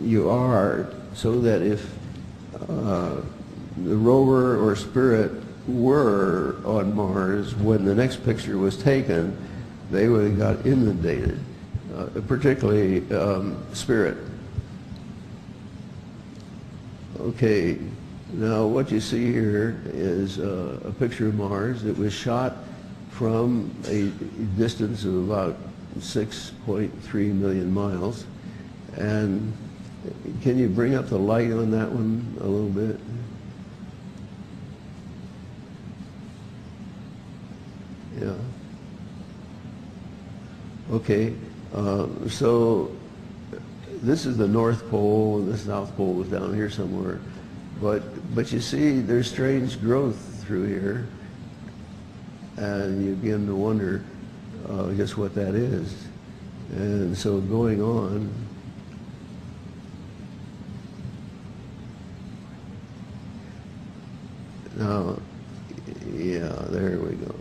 Speaker 2: you are, so that if the rover or Spirit were on Mars when the next picture was taken, they would have got inundated, particularly Spirit. Okay, now what you see here is a picture of Mars. It was shot from a distance of about 6.3 million miles. And can you bring up the light on that one a little bit? Yeah. Okay, so this is the North Pole, and the South Pole was down here somewhere. But you see, there's strange growth through here, and you begin to wonder just what that is. And so going on, now, yeah, there we go.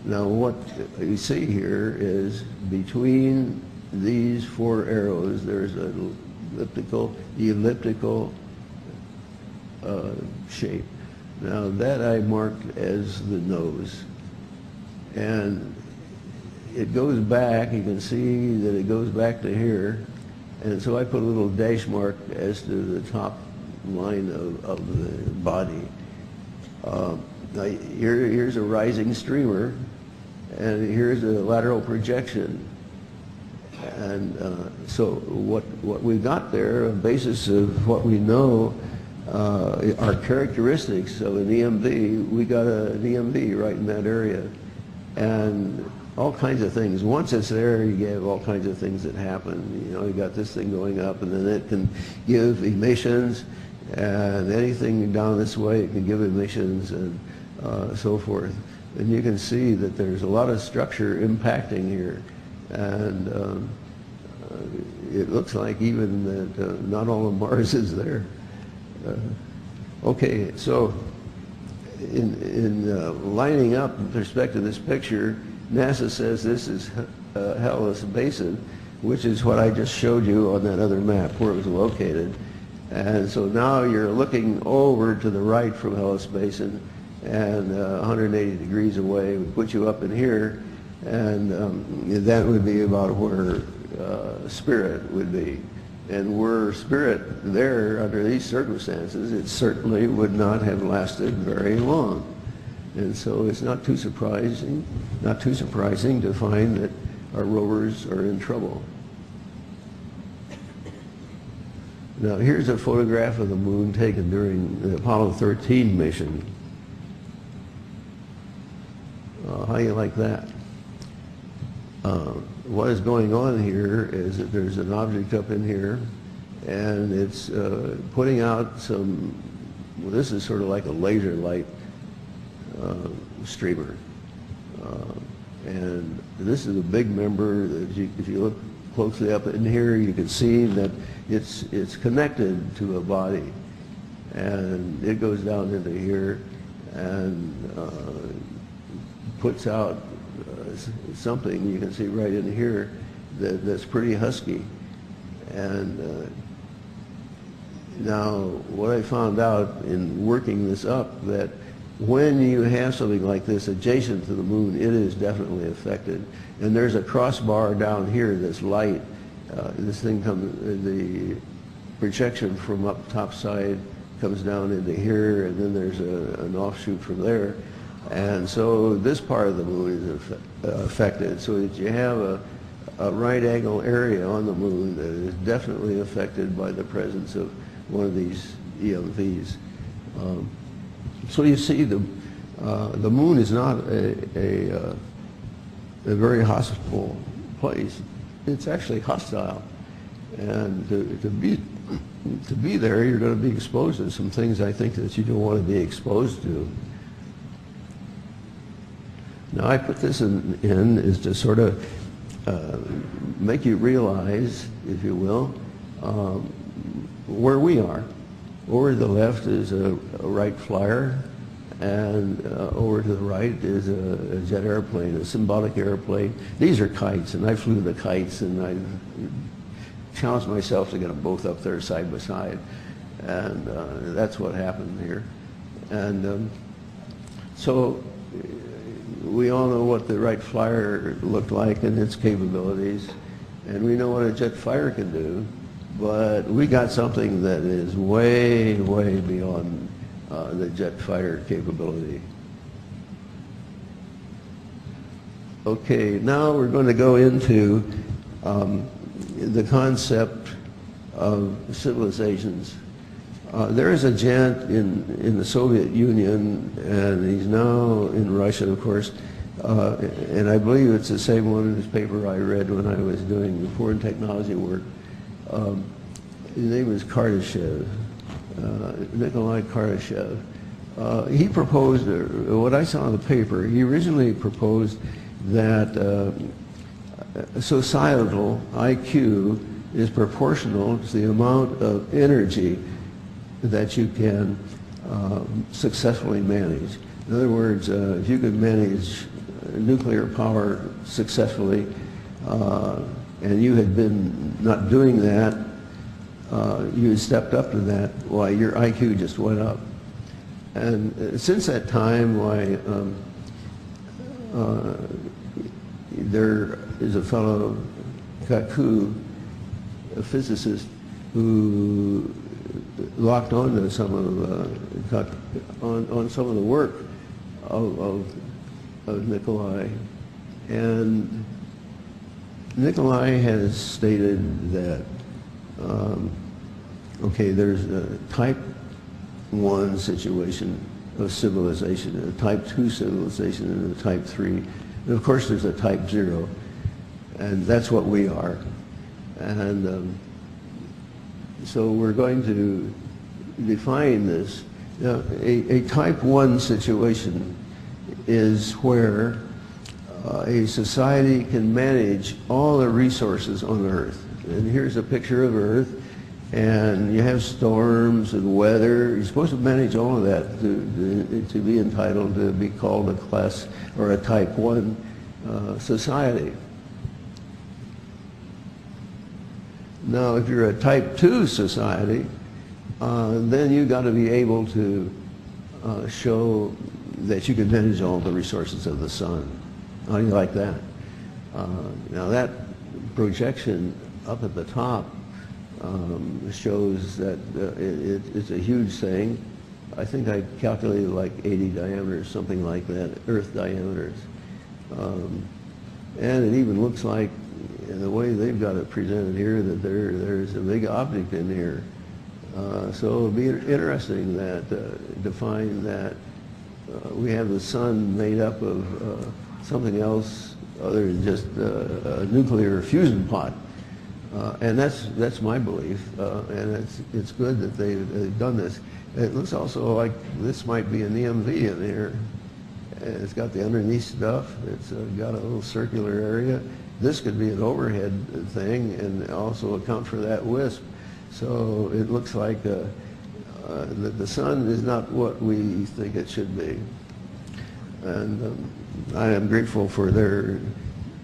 Speaker 2: Now what you see here is between these 4 arrows, there's an elliptical shape. Now that I marked as the nose. And it goes back, you can see that it goes back to here. And so I put a little dash mark as to the top line of the body. Now here's a rising streamer, and here's a lateral projection. And so what we got there, a basis of what we know are characteristics of an EMV. We got an EMV right in that area. And all kinds of things. Once it's there, you have all kinds of things that happen. You know, you got this thing going up, and then it can give emissions, and anything down this way, it can give emissions, and so forth. And you can see that there's a lot of structure impacting here. And it looks like even that not all of Mars is there. Okay, so in lining up with respect to this picture, NASA says this is Hellas Basin, which is what I just showed you on that other map where it was located. And so now you're looking over to the right from Hellas Basin, and 180 degrees away would put you up in here, and that would be about where Spirit would be. And were Spirit there under these circumstances, it certainly would not have lasted very long. And so it's not too surprising to find that our rovers are in trouble. Now here's a photograph of the moon taken during the Apollo 13 mission. How do you like that? What is going on here is that there's an object up in here, and it's putting out some, well, this is sort of like a laser light streamer. And this is a big member that if you look closely up in here, you can see that it's connected to a body. And it goes down into here and puts out something you can see right in here that's pretty husky. And now what I found out in working this up, that when you have something like this adjacent to the moon, it is definitely affected. And there's a crossbar down here that's light. This thing comes, the projection from up top side comes down into here, and then there's an offshoot from there. And so this part of the moon is affected, so that you have a right angle area on the moon that is definitely affected by the presence of one of these EMVs. So you see the moon is not a very hospitable place. It's actually hostile. And to be there, you're going to be exposed to some things I think that you don't want to be exposed to. Now I put this in is to sort of make you realize, if you will, where we are. Over to the left is a Wright Flyer, and over to the right is a jet airplane, a symbolic airplane. These are kites, and I flew the kites, and I challenged myself to get them both up there side by side, and that's what happened here. And so we all know what the Wright Flyer looked like and its capabilities, and we know what a jet fighter can do, but we got something that is way, way beyond the jet fighter capability. Okay, now we're going to go into the concept of civilizations. There is a gent in the Soviet Union, and he's now in Russia, of course, and I believe it's the same one in his paper I read when I was doing the foreign technology work. His name is Kardashev, Nikolai Kardashev. He proposed, what I saw in the paper, he originally proposed that societal IQ is proportional to the amount of energy that you can successfully manage. In other words, if you could manage nuclear power successfully, and you had been not doing that, you had stepped up to that, why your IQ just went up. And since that time, why there is a fellow, Kaku, a physicist, who locked onto some of on some of the work of Nikolai, and Nikolai has stated that okay, there's a type 1 situation of civilization, a type 2 civilization, and a type 3, and of course there's a type 0, and that's what we are. And so we're going to define this. Now, a type 1 situation is where a society can manage all the resources on Earth. And here's a picture of Earth, and you have storms and weather. You're supposed to manage all of that to be entitled to be called a class or a type 1 society. Now, if you're a type 2 society, then you've got to be able to show that you can manage all the resources of the sun. How do you like that? Now that projection up at the top shows that it's a huge thing. I think I calculated like 80 diameters, something like that, Earth diameters. And it even looks like, in the way they've got it presented here, that there's a big object in here. So it'll be interesting that to find that we have the sun made up of something else other than just a nuclear fusion pod. And that's my belief, and it's good that they've done this. It looks also like this might be an EMV in here. It's got the underneath stuff. It's got a little circular area. This could be an overhead thing and also account for that wisp. So it looks like that the sun is not what we think it should be. And I am grateful for their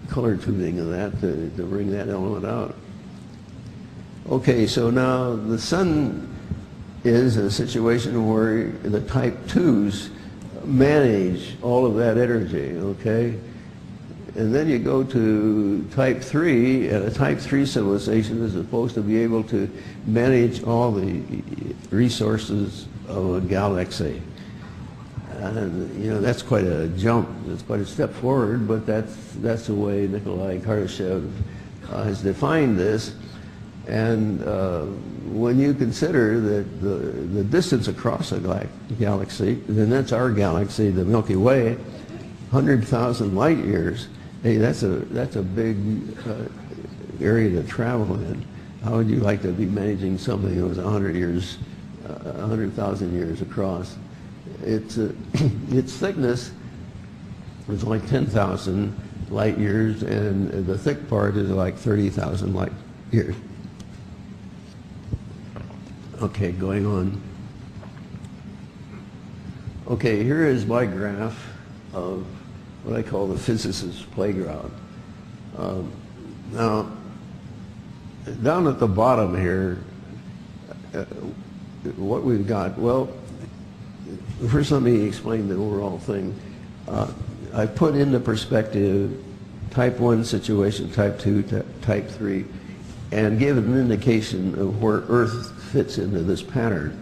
Speaker 2: color tuning of that to bring that element out. Okay, so now the sun is a situation where the type 2s manage all of that energy, okay? And then you go to type 3, and a type 3 civilization is supposed to be able to manage all the resources of a galaxy. And, you know, that's quite a jump. It's quite a step forward, but that's the way Nikolai Kardashev has defined this. And when you consider that the distance across a galaxy, then that's our galaxy, the Milky Way, 100,000 light years. Hey, that's a big area to travel in. How would you like to be managing something that was 100,000 years across? Its its thickness is like 10,000 light years, and the thick part is like 30,000 light years. Okay, going on. Okay, here is my graph of what I call the physicist's playground. Now, down at the bottom here, what we've got, well, first let me explain the overall thing. I put into perspective type 1 situation, type 2, type 3, and give an indication of where Earth fits into this pattern.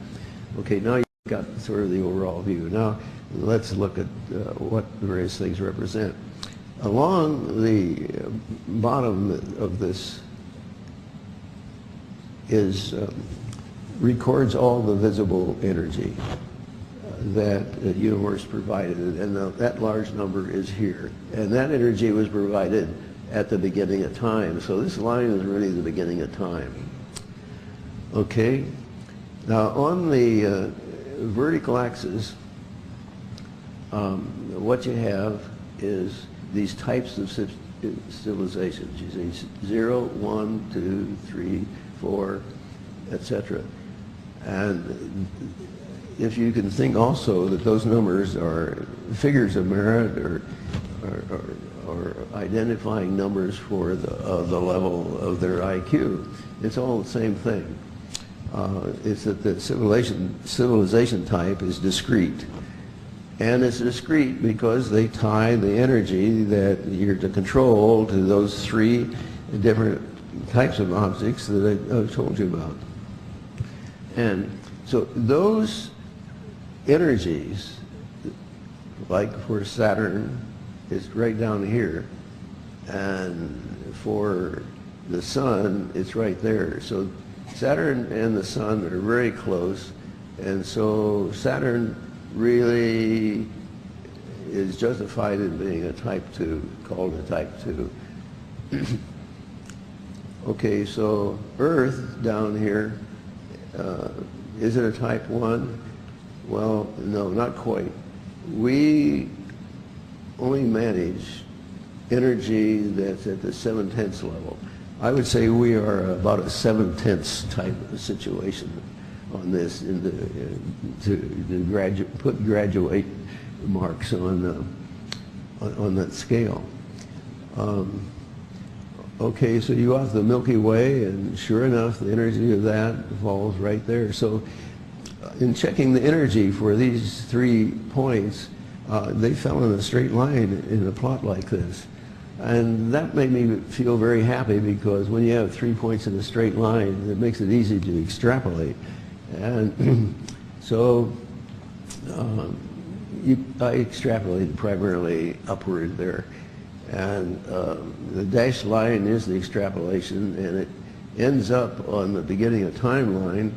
Speaker 2: Okay, now you've got sort of the overall view. Now let's look at what the various things represent. Along the bottom of this is records all the visible energy that the universe provided, and that large number is here. And that energy was provided at the beginning of time. So this line is really the beginning of time. Okay? Now on the vertical axis, what you have is these types of civilizations. You see 0, 1, 2, 3, 4, etc. And if you can think also that those numbers are figures of merit or identifying numbers for the level of their IQ, it's all the same thing. It's that the civilization type is discrete. And it's discrete because they tie the energy that you're to control to those 3 different types of objects that I told you about. And so those energies, like for Saturn, is right down here, and for the Sun, it's right there. So Saturn and the Sun are very close, and so Saturn really is justified in being a type 2, called a type 2. Okay, so Earth down here, is it a type 1? Well, no, not quite. We only manage energy that's at the 7/10 level. I would say we are about a 7/10 type of situation on this, to put graduate marks on that scale. Okay, so you have the Milky Way, and sure enough, the energy of that falls right there. So in checking the energy for these 3 points, they fell in a straight line in a plot like this. And that made me feel very happy, because when you have 3 points in a straight line, it makes it easy to extrapolate. And so I extrapolated primarily upward there. And the dashed line is the extrapolation, and it ends up on the beginning of timeline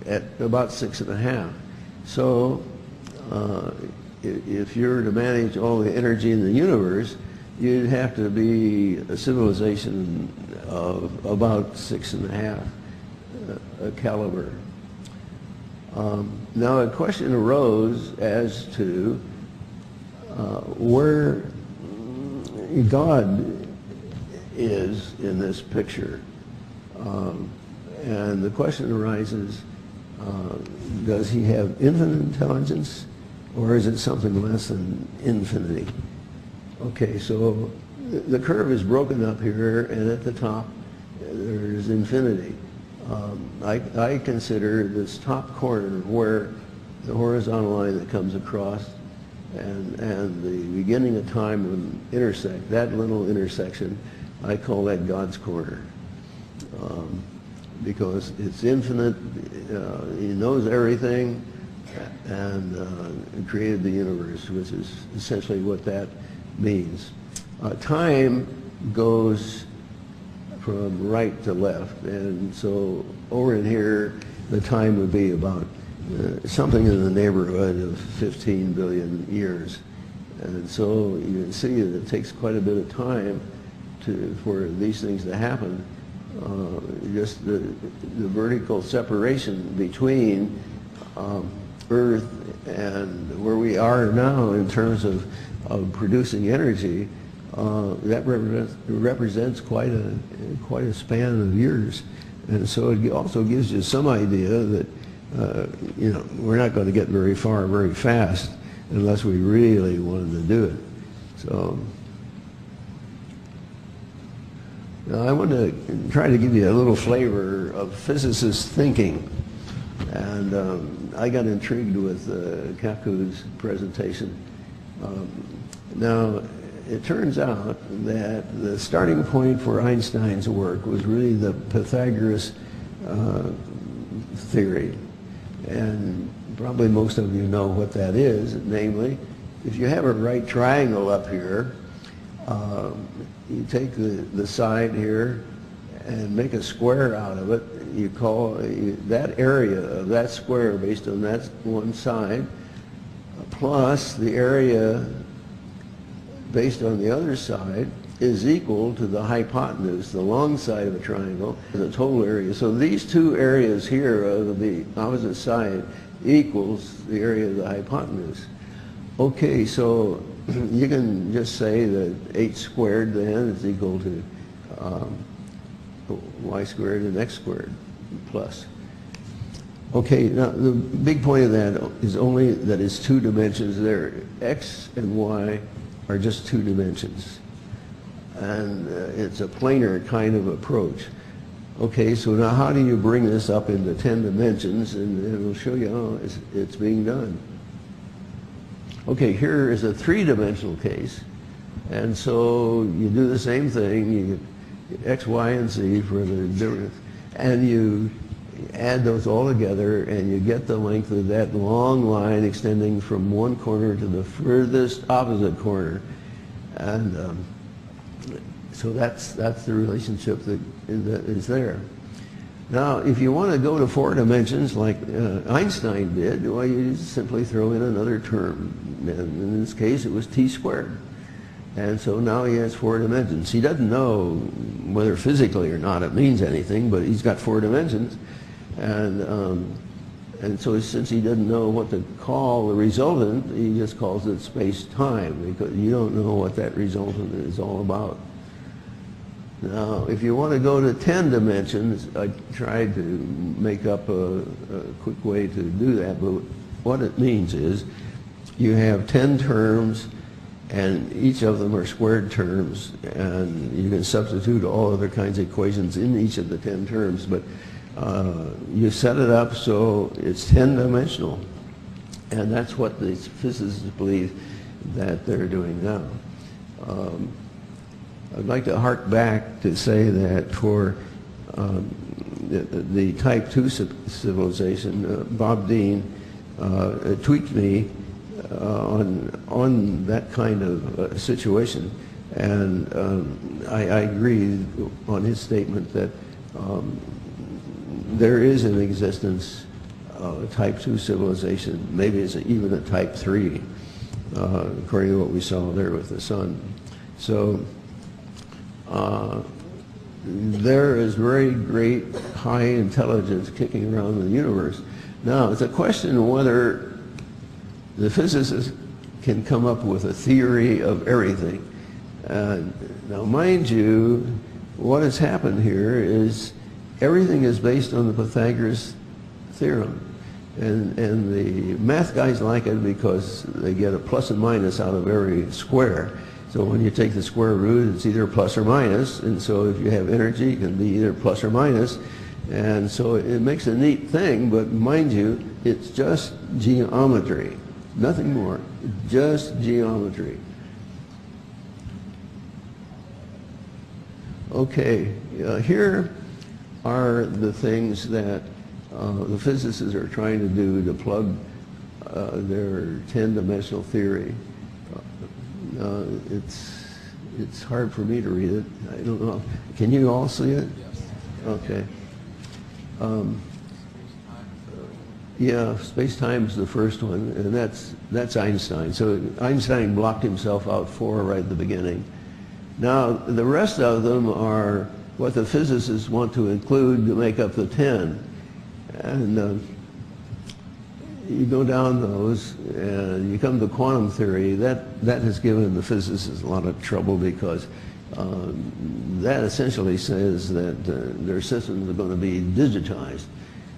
Speaker 2: at about 6.5. So if you're to manage all the energy in the universe, you'd have to be a civilization of about 6.5 caliber. Now a question arose as to where God is in this picture. And the question arises, does he have infinite intelligence, or is it something less than infinity? Okay, so the curve is broken up here, and at the top there's infinity. I consider this top corner where the horizontal line that comes across and the beginning of time would intersect, that little intersection, I call that God's corner. Because it's infinite, he knows everything, and created the universe, which is essentially what that means. Time goes from right to left, and so over in here the time would be about something in the neighborhood of 15 billion years. And so you can see that it takes quite a bit of time for these things to happen. Just the vertical separation between Earth and where we are now in terms of producing energy, that represents quite a span of years. And so it also gives you some idea that you know, we're not going to get very far very fast unless we really wanted to do it. So now I want to try to give you a little flavor of physicist thinking. And I got intrigued with Kaku's presentation. Now, it turns out that the starting point for Einstein's work was really the Pythagoras theory. And probably most of you know what that is, namely, if you have a right triangle up here, you take the side here and make a square out of it. You call that area of that square based on that one side, plus the area based on the other side is equal to the hypotenuse, the long side of a triangle, the total area. So these two areas here of the opposite side equals the area of the hypotenuse. Okay, so you can just say that 8 squared then is equal to y squared and x squared plus. Okay, now the big point of that is only that it's 2 dimensions there. X and y are just 2 dimensions. And it's a planar kind of approach. Okay, so now how do you bring this up into 10 dimensions? And we'll show you how it's being done. Okay, here is a 3-dimensional case. And so you do the same thing. You get x, y, and z for the difference. And you add those all together and you get the length of that long line extending from one corner to the furthest opposite corner. And so that's the relationship that is there. Now, if you want to go to 4 dimensions like Einstein did, well, you just simply throw in another term. And in this case, it was t squared. And so now he has 4 dimensions. He doesn't know whether physically or not it means anything, but he's got 4 dimensions. And so since he doesn't know what to call the resultant, he just calls it space-time, because you don't know what that resultant is all about. Now, if you want to go to 10 dimensions, I tried to make up a quick way to do that, but what it means is you have 10 terms, and each of them are squared terms, and you can substitute all other kinds of equations in each of the 10 terms, but you set it up so it's 10-dimensional, and that's what the physicists believe that they're doing now. I'd like to hark back to say that for the Type 2 civilization, Bob Dean tweaked me on that kind of situation, and I agree on his statement that there is in existence a Type 2 civilization. Maybe it's even a Type 3, according to what we saw there with the sun. So there is very great high intelligence kicking around the universe. Now, it's a question of whether the physicists can come up with a theory of everything. Now, mind you, what has happened here is everything is based on the Pythagoras theorem. And the math guys like it because they get a plus and minus out of every square. So when you take the square root, it's either plus or minus. And so if you have energy, it can be either plus or minus. And so it makes a neat thing, but mind you, it's just geometry. Nothing more, just geometry. Okay, here are the things that the physicists are trying to do to plug their 10-dimensional theory. It's hard for me to read it. I don't know. Can you all see it?
Speaker 3: Yes.
Speaker 2: Okay. Yeah, space-time is the first one, and that's Einstein. So Einstein blocked himself out 4 right at the beginning. Now, the rest of them are what the physicists want to include to make up the 10. And you go down those and you come to quantum theory, that has given the physicists a lot of trouble because that essentially says that their systems are going to be digitized.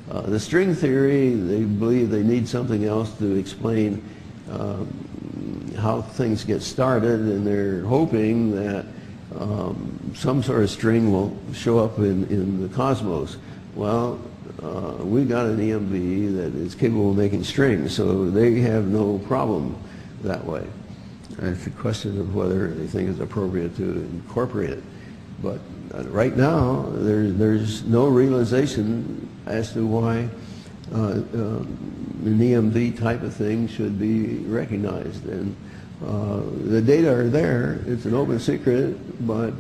Speaker 2: The string theory, they believe they need something else to explain how things get started, and they're hoping that some sort of string will show up in the cosmos. Well, we got an EMV that is capable of making strings, so they have no problem that way. It's a question of whether they think it's appropriate to incorporate it. But right now, there's no realization as to why an EMV type of thing should be recognized. And the data are there. It's an open secret, but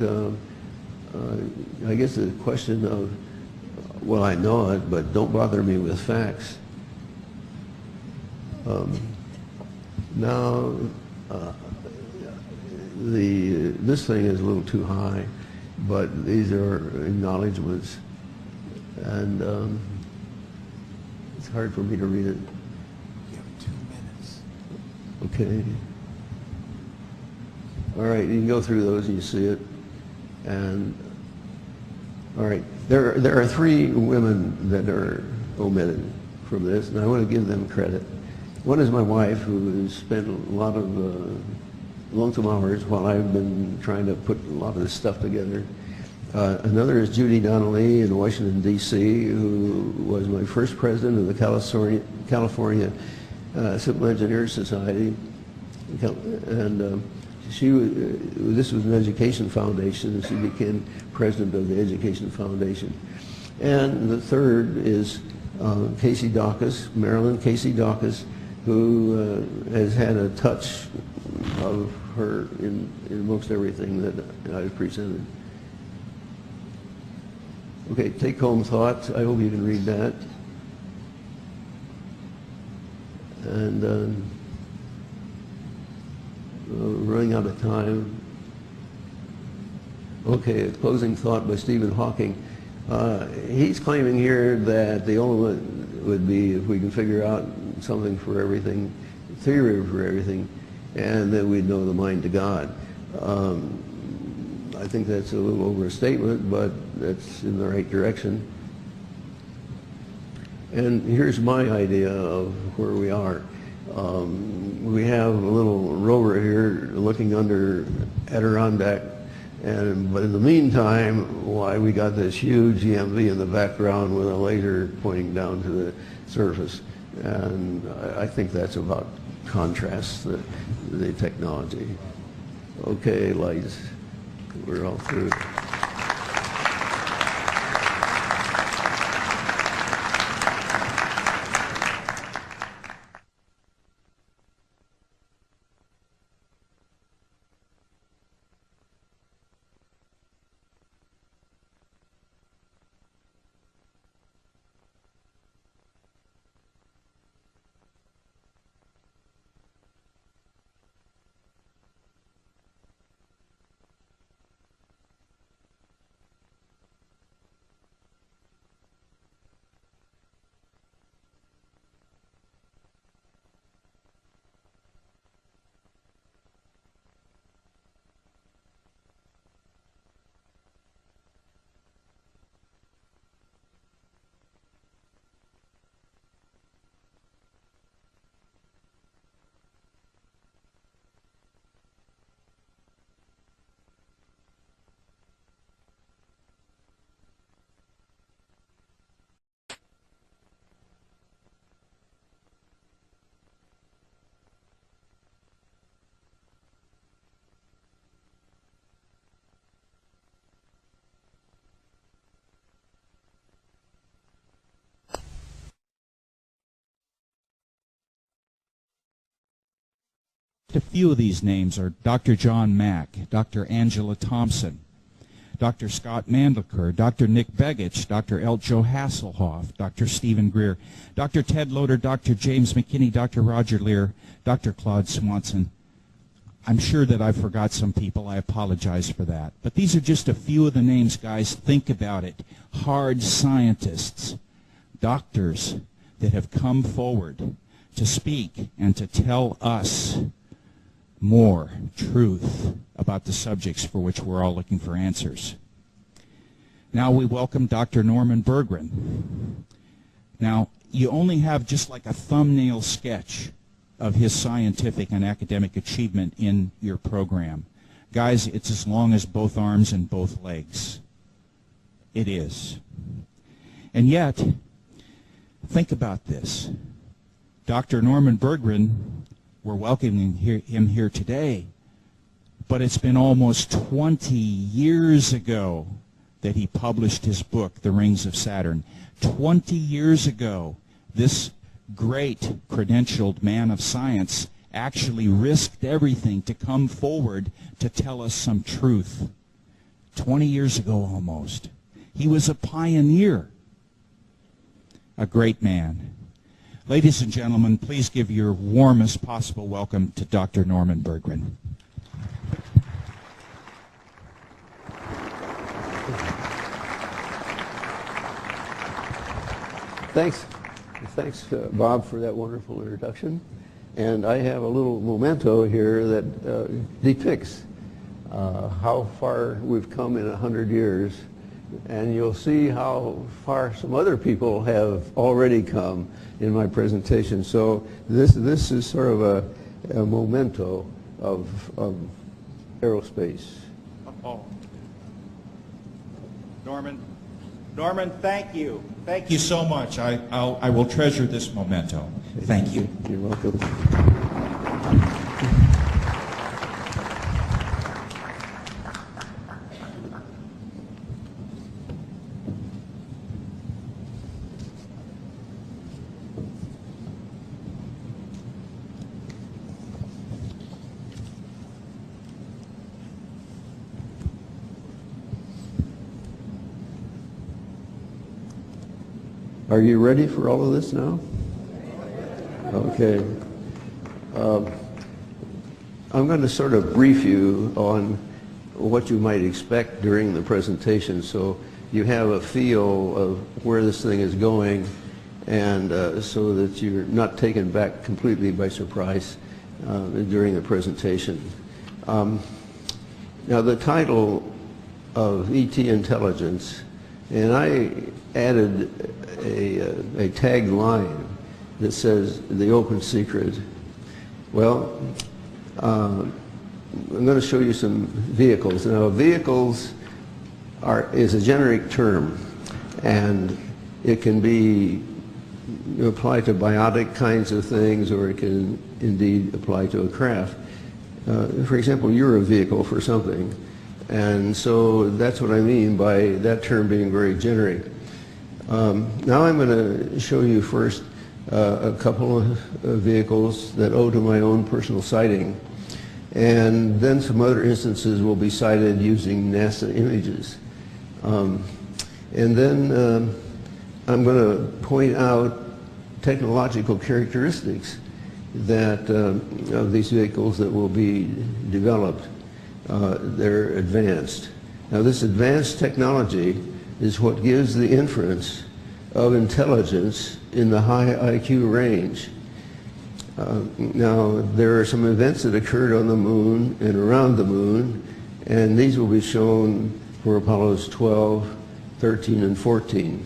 Speaker 2: I guess the question of, well, I know it, but don't bother me with facts. Now, this thing is a little too high, but these are acknowledgments, and it's hard for me to read it.
Speaker 3: You have 2 minutes.
Speaker 2: Okay. All right, you can go through those and you see it. And all right, there are 3 women that are omitted from this, and I want to give them credit. One is my wife, who has spent a lot of lonesome hours while I've been trying to put a lot of this stuff together. Another is Judy Donnelly in Washington, D.C., who was my first president of the California Civil Engineers Society. And this was an education foundation, and she became president of the Education Foundation. And the third is Casey Dawkins, Marilyn Casey Dawkins, who has had a touch of her in most everything that I've presented. Okay, take-home thoughts. I hope you can read that. And we're running out of time. Okay, a closing thought by Stephen Hawking. He's claiming here that the only one would be if we can figure out something for everything, theory for everything, and then we'd know the mind to God. I think that's a little overstatement, but that's in the right direction. And here's my idea of where we are. We have a little rover here looking under Adirondack, but in the meantime, why, we got this huge EMV in the background with a laser pointing down to the surface. And I think that's about contrasts the technology. Okay, lights, we're all through.
Speaker 1: A few of these names are Dr. John Mack, Dr. Angela Thompson, Dr. Scott Mandelker, Dr. Nick Begich, Dr. L. Joe Hasselhoff, Dr. Stephen Greer, Dr. Ted Loader, Dr. James McKinney, Dr. Roger Lear, Dr. Claude Swanson. I'm sure that I forgot some people. I apologize for that. But these are just a few of the names, guys. Think about it. Hard scientists, doctors that have come forward to speak and to tell us more truth about the subjects for which we're all looking for answers. Now we welcome Dr. Norman Bergrun. Now, you only have just like a thumbnail sketch of his scientific and academic achievement in your program. Guys, it's as long as both arms and both legs. It is. And yet, think about this. Dr. Norman Bergrun, we're welcoming him here today, but it's been almost 20 years ago that he published his book, The Rings of Saturn. 20 years ago, this great credentialed man of science actually risked everything to come forward to tell us some truth. 20 years ago almost. He was a pioneer, a great man. Ladies and gentlemen, please give your warmest possible welcome to Dr. Norman Bergrun.
Speaker 2: Thanks, Bob, for that wonderful introduction. And I have a little memento here that depicts how far we've come in 100 years. And you'll see how far some other people have already come in my presentation. So this is sort of a memento of aerospace.
Speaker 1: Oh. Norman, thank you. Thank you so much. I will treasure this memento. Thank you.
Speaker 2: You're welcome. Are you ready for all of this now? Okay. I'm going to sort of brief you on what you might expect during the presentation so you have a feel of where this thing is going and so that you're not taken back completely by surprise during the presentation. Now the title of ET Intelligence, and I added a tagline that says the open secret. Well, I'm going to show you some vehicles. Now, vehicles is a generic term, and it can be applied to biotic kinds of things, or it can indeed apply to a craft. For example, you're a vehicle for something, and so that's what I mean by that term being very generic. Now I'm going to show you first a couple of vehicles that owe to my own personal sighting, and then some other instances will be cited using NASA images. And then I'm going to point out technological characteristics that of these vehicles that will be developed. They're advanced. Now this advanced technology is what gives the inference of intelligence in the high IQ range. Now, there are some events that occurred on the moon and around the moon, and these will be shown for Apollos 12, 13, and 14.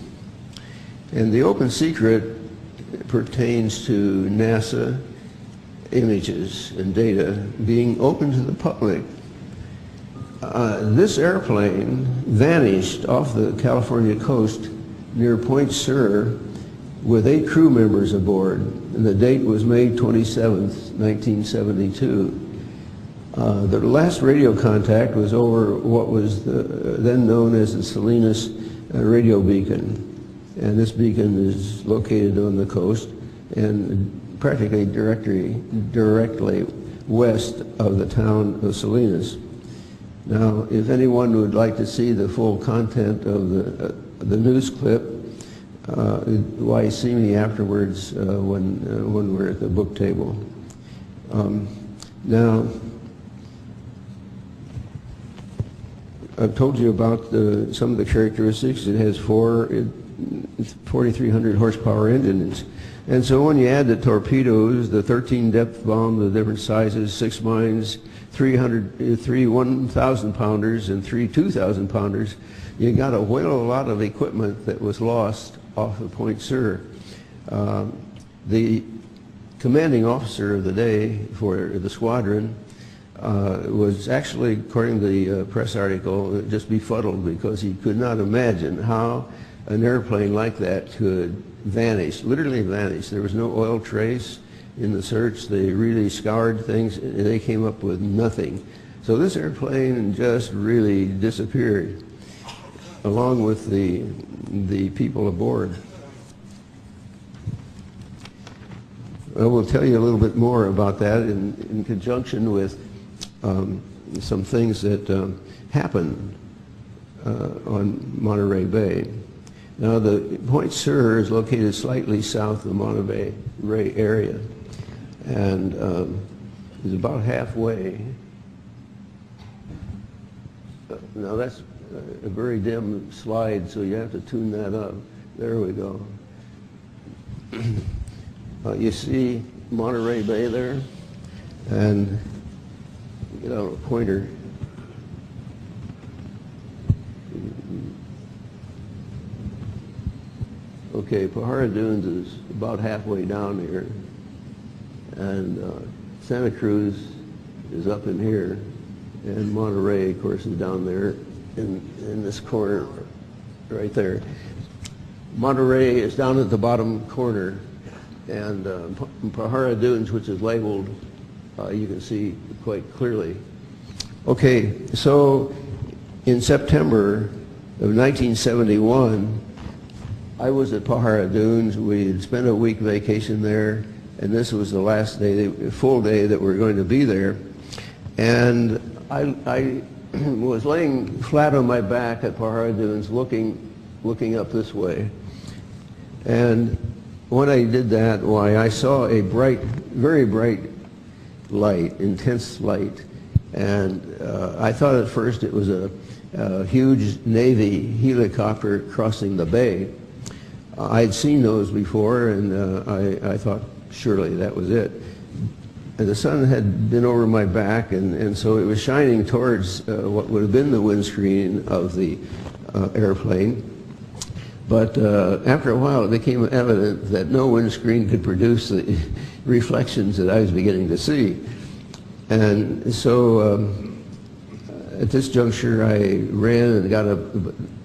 Speaker 2: And the open secret pertains to NASA images and data being open to the public. This airplane vanished off the California coast near Point Sur with 8 crew members aboard, and the date was May 27th, 1972. The last radio contact was over what was then known as the Salinas radio beacon, and this beacon is located on the coast and practically directly west of the town of Salinas. Now, if anyone would like to see the full content of the news clip, why see me afterwards when we're at the book table. Now, I've told you about some of the characteristics. It has 4,300 horsepower engines. And so when you add the torpedoes, the 13 depth bomb, the different sizes, 6 mines, 3 1,000 pounders and 3 2,000 pounders, you got a lot of equipment that was lost off of Point Sur. The commanding officer of the day for the squadron was actually, according to the press article, just befuddled because he could not imagine how an airplane like that could vanish, literally vanish. There was no oil trace in the search. They really scoured things and they came up with nothing. So this airplane just really disappeared along with the people aboard. I will tell you a little bit more about that in conjunction with some things that happened on Monterey Bay. Now, the Point Sur is located slightly south of the Monterey Bay area, and is about halfway. Now, that's a very dim slide, so you have to tune that up. There we go. You see Monterey Bay there, and get out a pointer. Okay, Pajara Dunes is about halfway down here, and Santa Cruz is up in here, and Monterey, of course, is down there in this corner right there. Monterey is down at the bottom corner, and Pajara Dunes, which is labeled, you can see quite clearly. Okay, so in September of 1971, I was at Pajara Dunes. We had spent a week vacation there, and this was the last day, full day that we were going to be there. And I was laying flat on my back at Pajara Dunes, looking up this way. And when I did that, why, I saw a bright, very bright light, intense light. And I thought at first it was a huge Navy helicopter crossing the bay. I'd seen those before, and I thought surely that was it. And the sun had been over my back, and so it was shining towards what would have been the windscreen of the airplane. But after a while, it became evident that no windscreen could produce the reflections that I was beginning to see. And so at this juncture, I ran and got a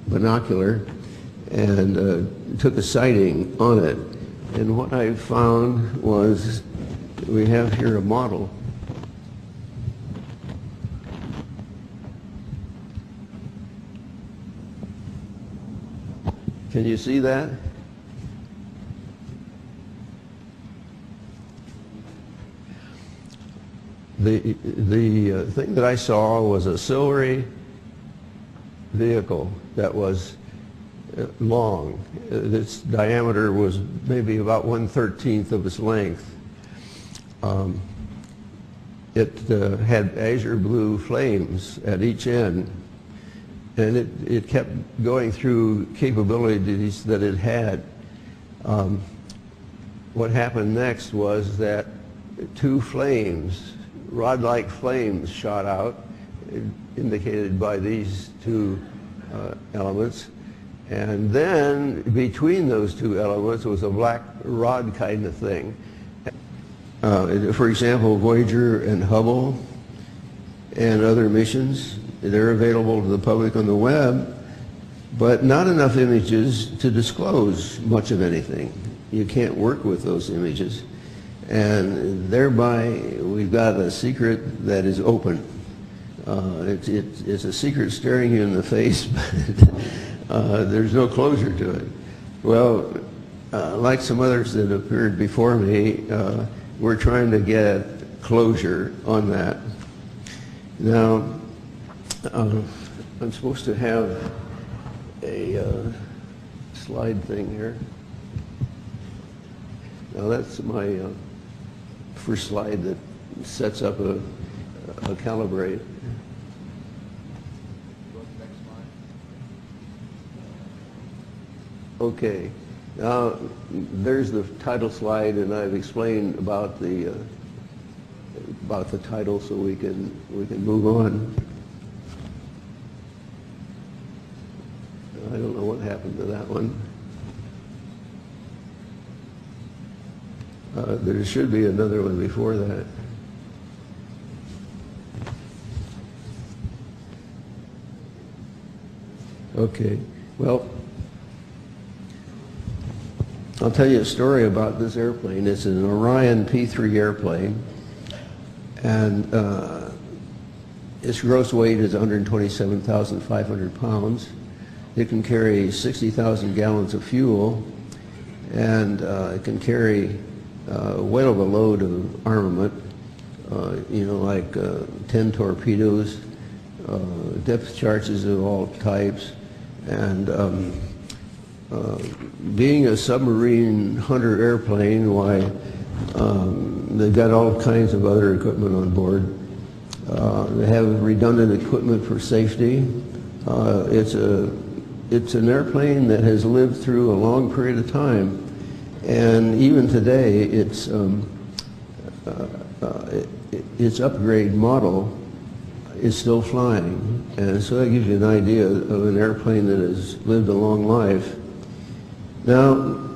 Speaker 2: binocular and took a sighting on it. And what I found was, we have here a model. Can you see that? The thing that I saw was a silvery vehicle that was long. Its diameter was maybe about 1/13 of its length. It had azure blue flames at each end, and it kept going through capabilities that it had. What happened next was that two flames, rod-like flames, shot out, indicated by these two elements. And then between those two elements was a black rod kind of thing. For example, Voyager and Hubble and other missions, they're available to the public on the web, but not enough images to disclose much of anything. You can't work with those images. And thereby, we've got a secret that is open. It's a secret staring you in the face, but there's no closure to it. Well, like some others that appeared before me, we're trying to get closure on that. Now, I'm supposed to have a slide thing here. Now that's my first slide that sets up a calibrate. Okay, There's the title slide, and I've explained about the title, so we can move on. I don't know what happened to that one. There should be another one before that. Okay, well, I'll tell you a story about this airplane. It's an Orion P-3 airplane, and its gross weight is 127,500 pounds. It can carry 60,000 gallons of fuel, and it can carry well of a load of armament, you know, like 10 torpedoes, depth charges of all types, and being a submarine hunter airplane, why, they've got all kinds of other equipment on board. They have redundant equipment for safety. It's an airplane that has lived through a long period of time, and even today, its upgrade model is still flying, and so that gives you an idea of an airplane that has lived a long life. Now,